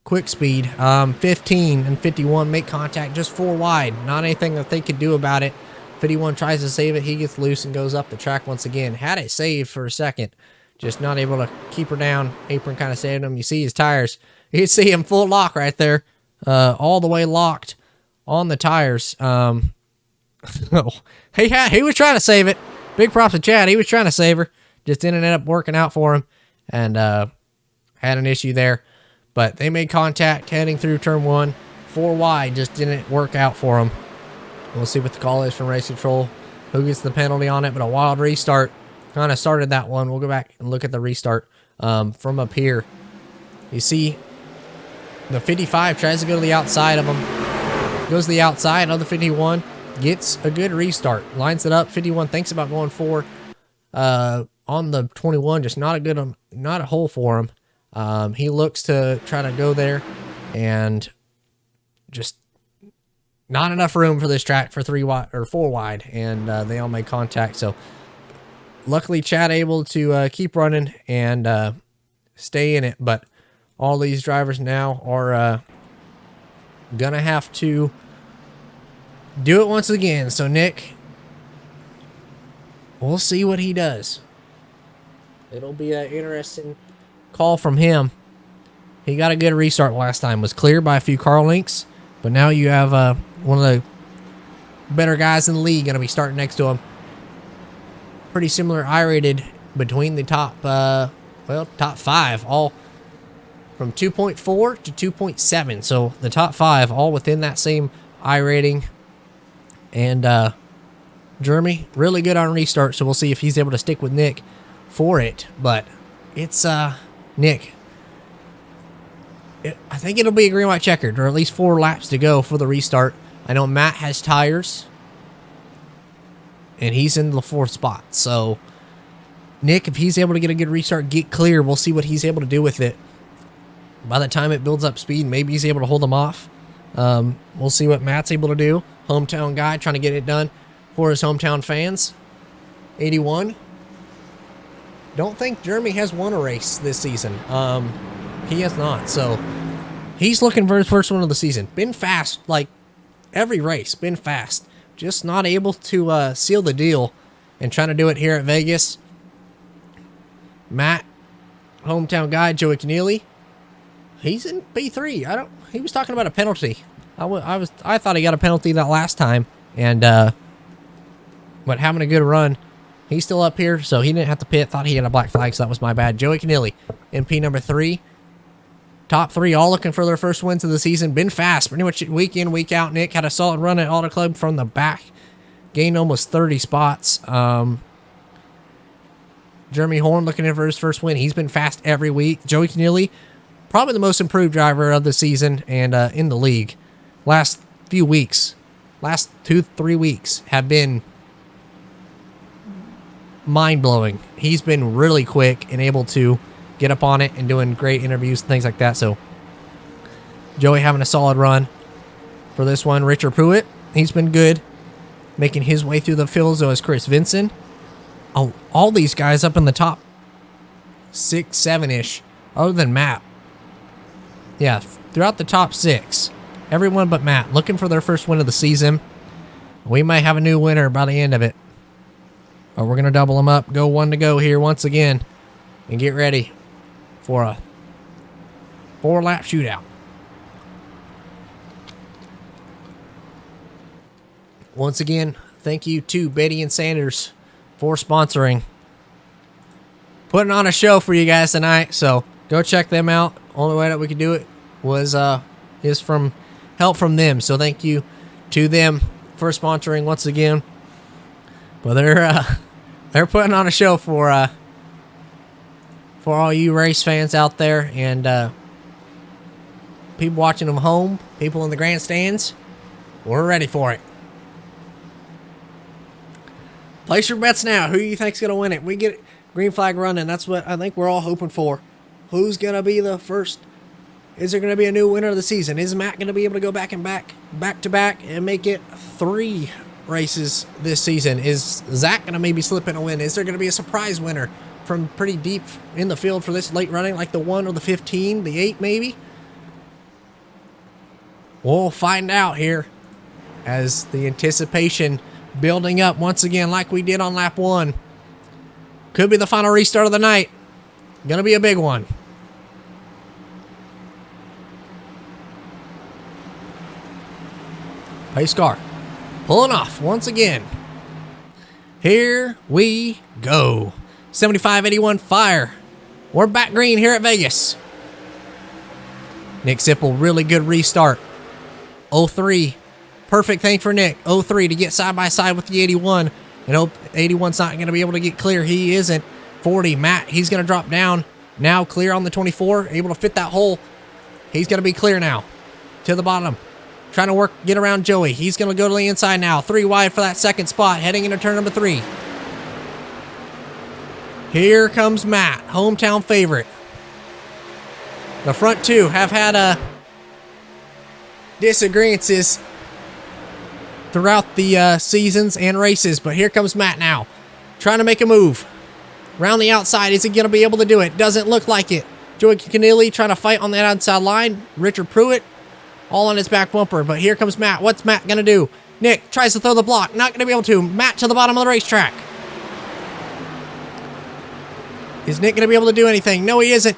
quick speed, 15 and 51 make contact just 4 wide. Not anything that they could do about it. 51 tries to save it. He gets loose and goes up the track once again. Had it saved for a second. Just not able to keep her down. Apron kind of saved him. You see his tires. You can see him full lock right there. All the way locked on the tires. He was trying to save it. Big props to Chad. He was trying to save her. Just didn't end up working out for him. And, had an issue there, but they made contact heading through turn 1. 4 wide just didn't work out for them. We'll see what the call is from race control, who gets the penalty on it, but a wild restart kind of started that one. We'll go back and look at the restart from up here. You see the 55 tries to go to the outside of him, goes to the outside. Another 51 gets a good restart, lines it up. 51 thinks about going for on the 21, just not a hole for him. He looks to try to go there, and just not enough room for this track for 3 wide or 4 wide, and they all made contact. So luckily Chad able to keep running and stay in it, but all these drivers now are gonna have to do it once again. So Nick, we'll see what he does. It'll be an interesting call from him. He got a good restart last time. Was cleared by a few car links, but now you have one of the better guys in the league going to be starting next to him. Pretty similar I-rated between the top 5, all from 2.4 to 2.7. So the top 5 all within that same I-rating. And Jeremy, really good on restart, so we'll see if he's able to stick with Nick for it. But it's Nick, I think it'll be a green-white checkered, or at least 4 laps to go for the restart. I know Matt has tires, and he's in the 4th spot. So, Nick, if he's able to get a good restart, get clear, we'll see what he's able to do with it. By the time it builds up speed, maybe he's able to hold them off. We'll see what Matt's able to do. Hometown guy trying to get it done for his hometown fans. 81. Don't think Jeremy has won a race this season. He has not. So He's looking for his first one of the season. Been fast, like every race, been fast. Just not able to seal the deal and trying to do it here at Vegas. Matt, hometown guy, Joey Keneally. He's in B3. He was talking about a penalty. I thought he got a penalty that last time, and but having a good run. He's still up here, so he didn't have to pit. Thought he had a black flag, so that was my bad. Joey Keneally, MP number 3. Top 3, all looking for their first wins of the season. Been fast, pretty much week in, week out. Nick had a solid run at Auto Club from the back. Gained almost 30 spots. Jeremy Horn looking in for his first win. He's been fast every week. Joey Keneally, probably the most improved driver of the season and in the league. Last few weeks, last 2-3 weeks have been mind-blowing. He's been really quick and able to get up on it and doing great interviews and things like that. So Joey having a solid run for this one. Richard Pruitt, he's been good, making his way through the field. So is Chris Vinson. Oh, all these guys up in the top 6, 7-ish, other than Matt. Yeah, throughout the top 6, everyone but Matt looking for their first win of the season. We might have a new winner by the end of it. But we're going to double them up. Go 1 to go here once again. And get ready for a 4-lap shootout. Once again, thank you to Batey and Sanders for sponsoring. Putting on a show for you guys tonight. So go check them out. Only way that we could do it is from help from them. So thank you to them for sponsoring once again. But they're putting on a show for all you race fans out there and people watching them home, people in the grandstands. We're ready for it. Place your bets now. Who you think's gonna win it? We get green flag running. That's what I think we're all hoping for. Who's gonna be the first? Is there gonna be a new winner of the season? Is Matt gonna be able to go back to back and make it 3 races this season? Is Zach gonna maybe slip in a win? Is there gonna be a surprise winner from pretty deep in the field for this late running, like the 1 or the 15, the 8 maybe? We'll find out here as the anticipation building up once again like we did on lap 1. Could be the final restart of the night. Gonna be a big one. Pace car pulling off once again. Here we go. 75-81 fire. We're back green here at Vegas. Nick Sipple, really good restart. 03. Perfect thing for Nick. 03 to get side by side with the 81. And 81's not going to be able to get clear. He isn't. 40. Matt, he's going to drop down. Now clear on the 24. Able to fit that hole. He's going to be clear now. To the bottom. Trying to get around Joey. He's going to go to the inside now. 3 wide for that second spot. Heading into turn number 3. Here comes Matt. Hometown favorite. The front 2 have had disagreements throughout the seasons and races, but here comes Matt now, trying to make a move. Around the outside, is he going to be able to do it? Doesn't look like it. Joey Keneally trying to fight on that outside line. Richard Pruitt, all on his back bumper, but here comes Matt. What's Matt going to do? Nick tries to throw the block, not going to be able to. Matt to the bottom of the racetrack. Is Nick going to be able to do anything? No, he isn't.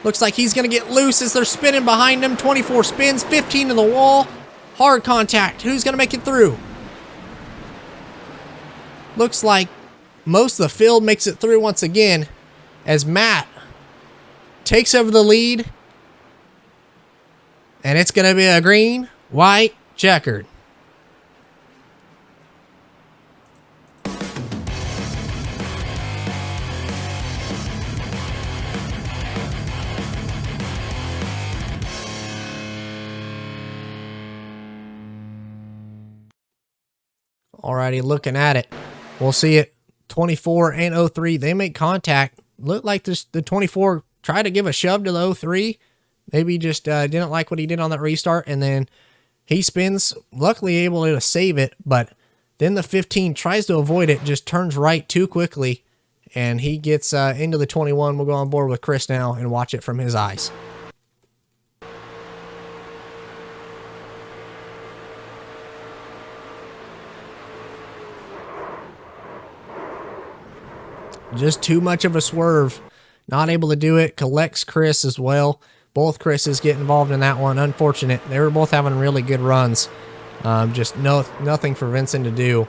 Looks like he's going to get loose as they're spinning behind him. 24 spins, 15 to the wall. Hard contact. Who's going to make it through? Looks like most of the field makes it through once again as Matt takes over the lead. And it's going to be a green, white, checkered. Alrighty, looking at it. We'll see it. 24 and 03. They make contact. Looked like the 24 tried to give a shove to the 03. Maybe just didn't like what he did on that restart. And then he spins. Luckily able to save it. But then the 15 tries to avoid it. Just turns right too quickly. And he gets into the 21. We'll go on board with Chris now and watch it from his eyes. Just too much of a swerve. Not able to do it. Collects Chris as well. Both Chris's get involved in that one. Unfortunate. They were both having really good runs. Just nothing for Vincent to do.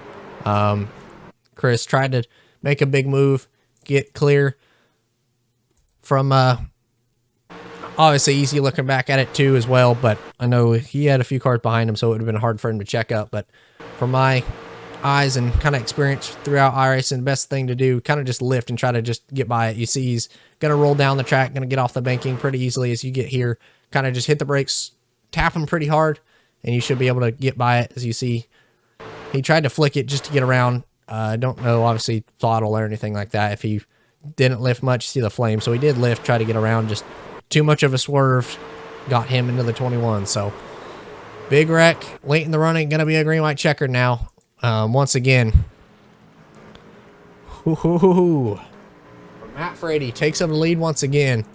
Chris tried to make a big move, get clear from, obviously easy looking back at it too as well, but I know he had a few cars behind him, so it would have been hard for him to check up. But from my eyes and kind of experience throughout iRacing, the best thing to do, kind of just lift and try to just get by it. You see he's going to roll down the track, going to get off the banking pretty easily as you get here. Kind of just hit the brakes, tap them pretty hard, and you should be able to get by it. As you see, he tried to flick it just to get around. I don't know, obviously, throttle or anything like that. If he didn't lift much, see the flame. So he did lift, try to get around. Just too much of a swerve got him into the 21. So big wreck late in the running. Going to be a green white checker now. Once again. Matt Frady takes up the lead once again.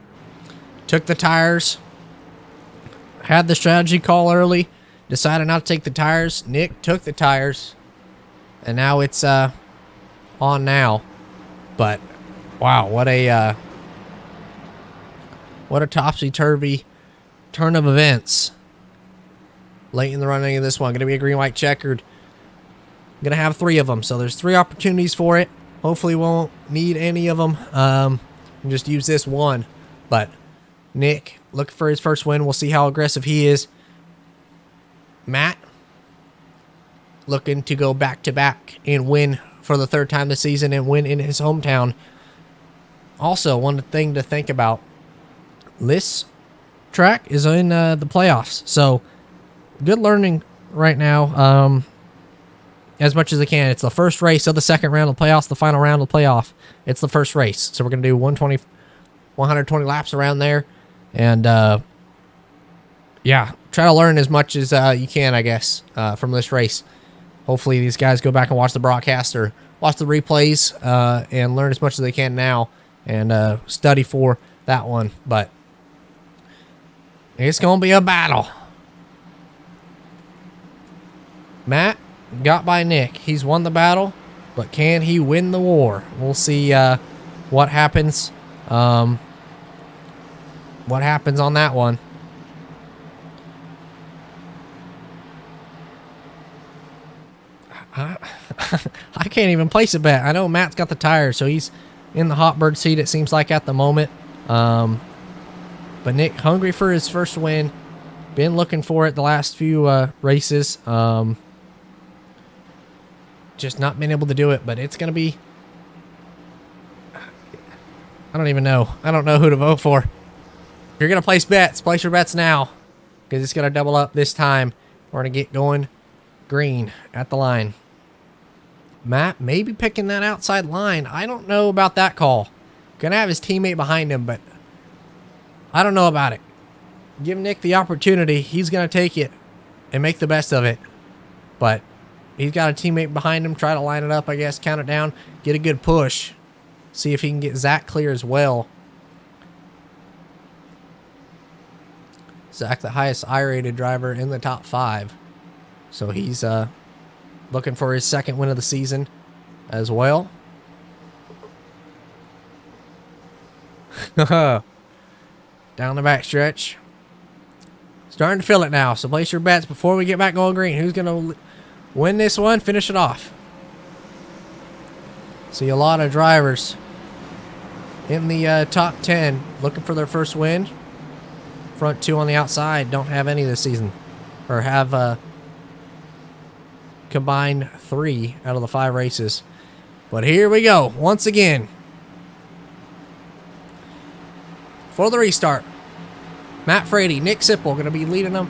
Took the tires. Had the strategy call early. Decided not to take the tires. Nick took the tires. And now it's on now. But wow, what a topsy-turvy turn of events late in the running of this one. Going to be a green-white checkered. Going to have 3 of them, so there's 3 opportunities for it. Hopefully won't need any of them. Just use this one. But Nick looking for his first win. We'll see how aggressive he is. Matt looking to go back-to-back and win for the 3rd time this season and win in his hometown. Also, one thing to think about, this track is in the playoffs, so good learning right now as much as I can. It's the first race of the 2nd round of the playoffs, the final round of the playoff. It's the first race, so we're going to do 120 laps around there, and yeah, try to learn as much as you can, I guess, from this race. Hopefully these guys go back and watch the broadcast or watch the replays and learn as much as they can now and study for that one. But it's going to be a battle. Matt got by Nick. He's won the battle, but can he win the war? We'll see what happens. What happens on that one. I can't even place a bet. I know Matt's got the tires, so he's in the hot bird seat, it seems like, at the moment. But Nick, hungry for his first win. Been looking for it the last few races. Just not been able to do it, but it's going to be... I don't even know. I don't know who to vote for. If you're going to place bets, place your bets now, because it's going to double up this time. We're going to get going green at the line. Matt maybe picking that outside line. I don't know about that call. Gonna have his teammate behind him, but I don't know about it. Give Nick the opportunity. He's gonna take it and make the best of it. But he's got a teammate behind him. Try to line it up, I guess. Count it down. Get a good push. See if he can get Zach clear as well. Zach, the highest I-rated driver in the top 5. So he's looking for his 2nd win of the season as well. Down the back stretch. Starting to feel it now. So place your bets before we get back going green. Who's going to win this one? Finish it off. See a lot of drivers in the top 10 looking for their first win. Front 2 on the outside don't have any this season. Or have... combined 3 out of the 5 races. But here we go once again for the restart. Matt Frady, Nick Sipple going to be leading them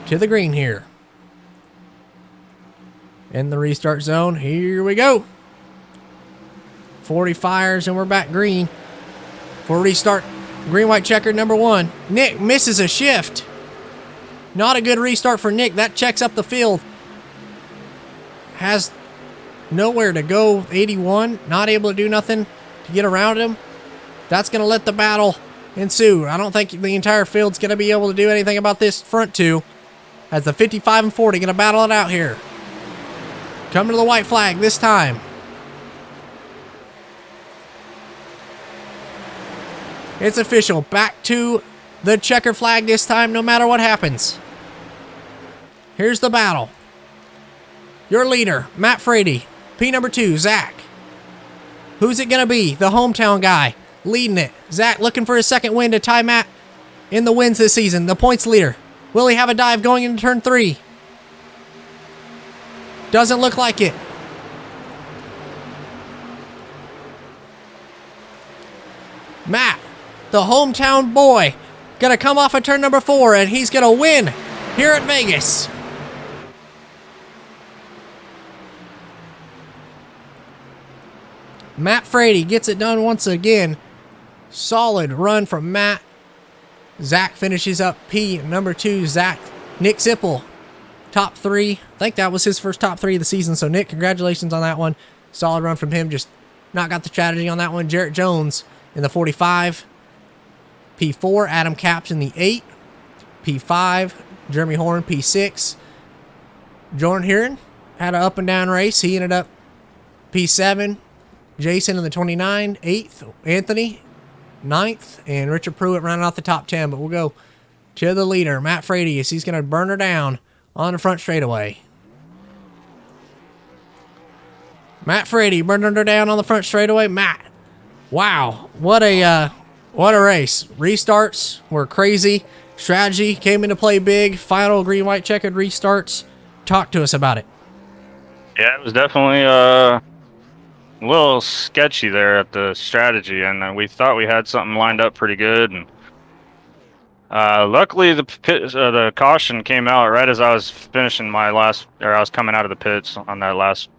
to the green here. In the restart zone, here we go. 40 fires and we're back green for restart. Green white checker number 1. Nick misses a shift. Not a good restart for Nick. That checks up the field. Has nowhere to go. 81, not able to do nothing to get around him. That's going to let the battle ensue. I don't think the entire field's going to be able to do anything about this front 2. As the 55 and 40 going to battle it out here. Coming to the white flag this time. It's official. Back to the checker flag this time, no matter what happens. Here's the battle. Your leader, Matt Frady. P number 2, Zach. Who's it going to be? The hometown guy leading it. Zach looking for his second win to tie Matt in the wins this season. The points leader. Will he have a dive going into turn 3? Doesn't look like it. Matt, the hometown boy, gonna come off of turn number 4, and he's gonna win here at Vegas. Matt Frady gets it done once again. Solid run from Matt. Zach finishes up P number 2. Zach, Nick Sipple, top 3. I think that was his first top 3 of the season. So Nick, congratulations on that one. Solid run from him. Just not got the strategy on that one. Jarrett Jones in the 45. P4. Adam Capps in the 8. P5. Jeremy Horn, P6. Jordan Heron had an up and down race. He ended up P7. Jason in the 29, 8th. Anthony, 9th. And Richard Pruitt rounding off the top 10. But we'll go to the leader, Matt Frady, as he's going to burn her down on the front straightaway. Matt Frady burning her down on the front straightaway. Matt, wow, what a race. Restarts were crazy. Strategy came into play big. Final green-white checkered restarts. Talk to us about it. Yeah, it was definitely a little sketchy there at the strategy, and we thought we had something lined up pretty good. And luckily, the caution came out right as I was finishing I was coming out of the pits on that last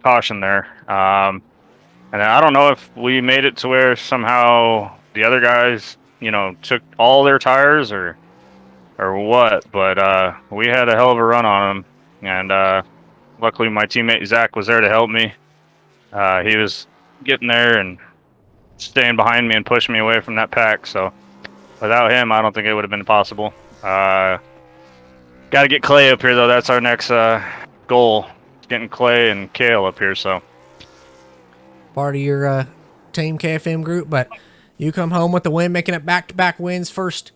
caution there. And I don't know if we made it to where somehow the other guys, took all their tires or what, but we had a hell of a run on them, and luckily my teammate Zach was there to help me. He was getting there and staying behind me and pushing me away from that pack, so without him, I don't think it would have been possible. Got to get Clay up here, though. That's our next goal, getting Clay and Kale up here. So part of your Team KFM group, but you come home with the win, making it back-to-back wins. First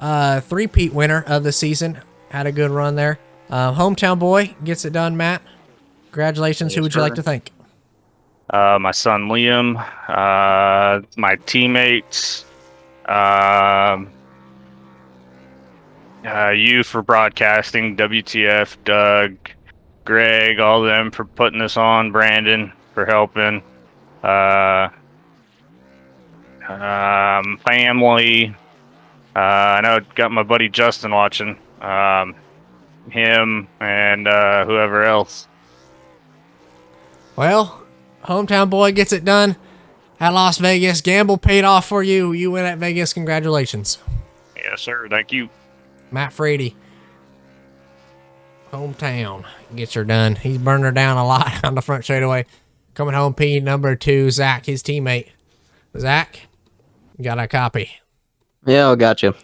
three-peat winner of the season. Had a good run there. Hometown boy gets it done, Matt. Congratulations. Who would you like to thank? My son Liam, my teammates, you for broadcasting, WTF, Doug, Greg, all of them for putting this on, Brandon for helping, family. I know I got my buddy Justin watching, him and whoever else. Well, hometown boy gets it done at Las Vegas. Gamble paid off for you. You win at Vegas. Congratulations. Yes, sir. Thank you. Matt Frady. Hometown gets her done. He's burned her down a lot on the front straightaway. Coming home, P number 2, Zach, his teammate. Zach, you got a copy. Yeah, I got you.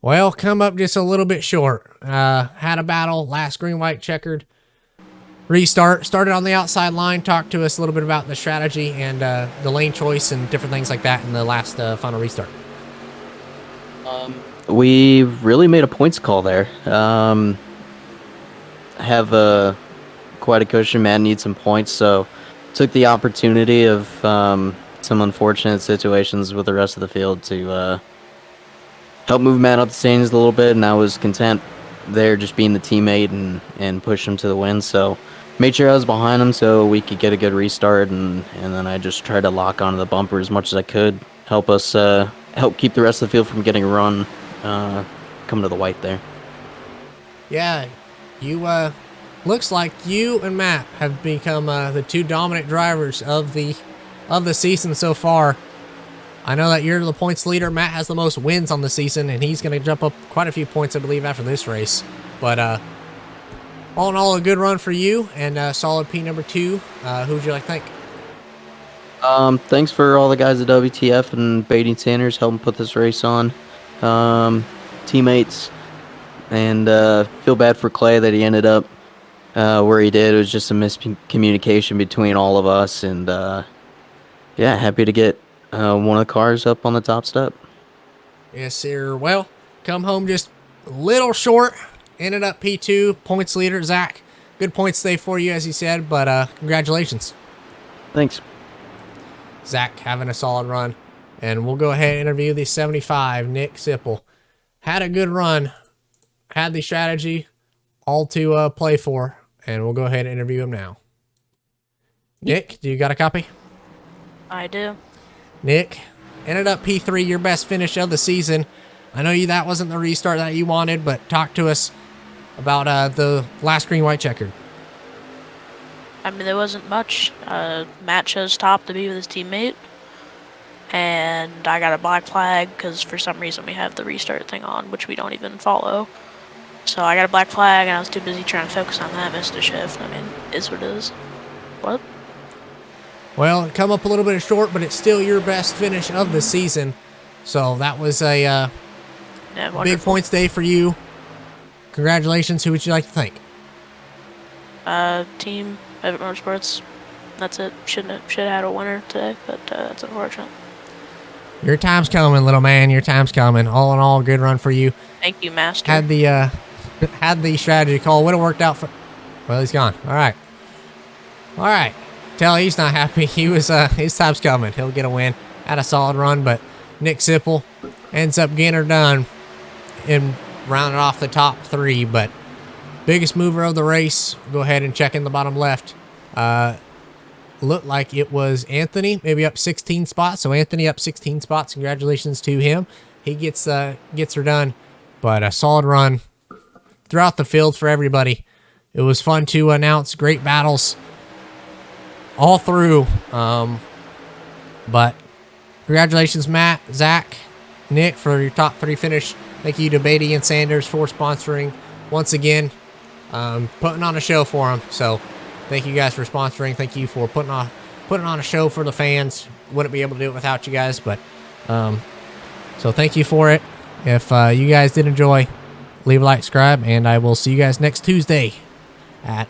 Well, come up just a little bit short. Had a battle, last green-white checkered. Restart, started on the outside line. Talk to us a little bit about the strategy and the lane choice and different things like that in the last final restart. We really made a points call there. Have quite a cushion. Man needs some points, so took the opportunity of some unfortunate situations with the rest of the field to help move Matt up the standings a little bit, and I was content there just being the teammate and push him to the win. So made sure I was behind him so we could get a good restart, and then I just tried to lock onto the bumper as much as I could, help us help keep the rest of the field from getting run coming to the white there. Yeah, you looks like you and Matt have become the two dominant drivers of the season so far. I know that you're the points leader. Matt has the most wins on the season, and he's going to jump up quite a few points, I believe, after this race. But all in all, a good run for you, and solid P number 2. Who would you like to thank? Thanks for all the guys at WTF and Batey Sanders helping put this race on. Teammates, and feel bad for Clay that he ended up where he did. It was just a miscommunication between all of us, and yeah, happy to get One of the cars up on the top step. Yes, sir. Well, come home just a little short. Ended up P2, points leader, Zach. Good points day for you, as you said, but congratulations. Thanks. Zach having a solid run. And we'll go ahead and interview the 75, Nick Sipple. Had a good run. Had the strategy all to play for. And we'll go ahead and interview him now. Nick, do you got a copy? I do. Nick, ended up P3, your best finish of the season. I know that wasn't the restart that you wanted, but talk to us about the last green white checkered. I mean, there wasn't much. Matt chose top to be with his teammate, and I got a black flag because for some reason we have the restart thing on, which we don't even follow. So I got a black flag, and I was too busy trying to focus on that, missed a shift. I mean, it's what it is. What? Well, it come up a little bit short, but it's still your best finish of the season. So that was a Yeah, big wonderful. points day for you. Congratulations. Who would you like to thank? Team Pivot Motorsports. That's it. Should have had a winner today, but that's unfortunate. Your time's coming, little man. Your time's coming. All in all, good run for you. Thank you, Master. Had the strategy call. Would have worked out for. Well, he's gone. All right. Tell he's not happy. He was his time's coming. He'll get a win. Had a solid run, but Nick Sipple ends up getting her done and rounding off the top 3. But biggest mover of the race. Go ahead and check in the bottom left. Looked like it was Anthony, maybe up 16 spots. So Anthony up 16 spots. Congratulations to him. He gets her done. But a solid run throughout the field for everybody. It was fun to announce. Great battles all through. But congratulations, Matt, Zach, Nick, for your top 3 finish. Thank you to Batey and Sanders for sponsoring once again, putting on a show for them. So thank you guys for sponsoring. Thank you for putting on a show for the fans. Wouldn't be able to do it without you guys, but so thank you for it. If you guys did enjoy, leave a like, subscribe, and I will see you guys next Tuesday at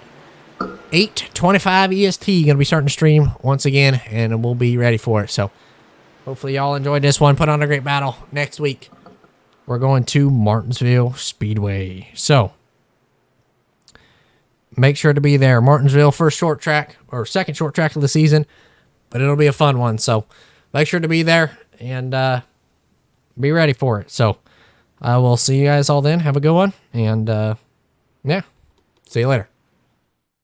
8:25 EST. Gonna be starting to stream once again, and we'll be ready for it. So hopefully y'all enjoyed this one. Put on a great battle. Next week we're going to Martinsville Speedway, so make sure to be there. Martinsville, first short track or second short track of the season, but it'll be a fun one. So make sure to be there and be ready for it. So I will see you guys all then. Have a good one, and yeah, see you later.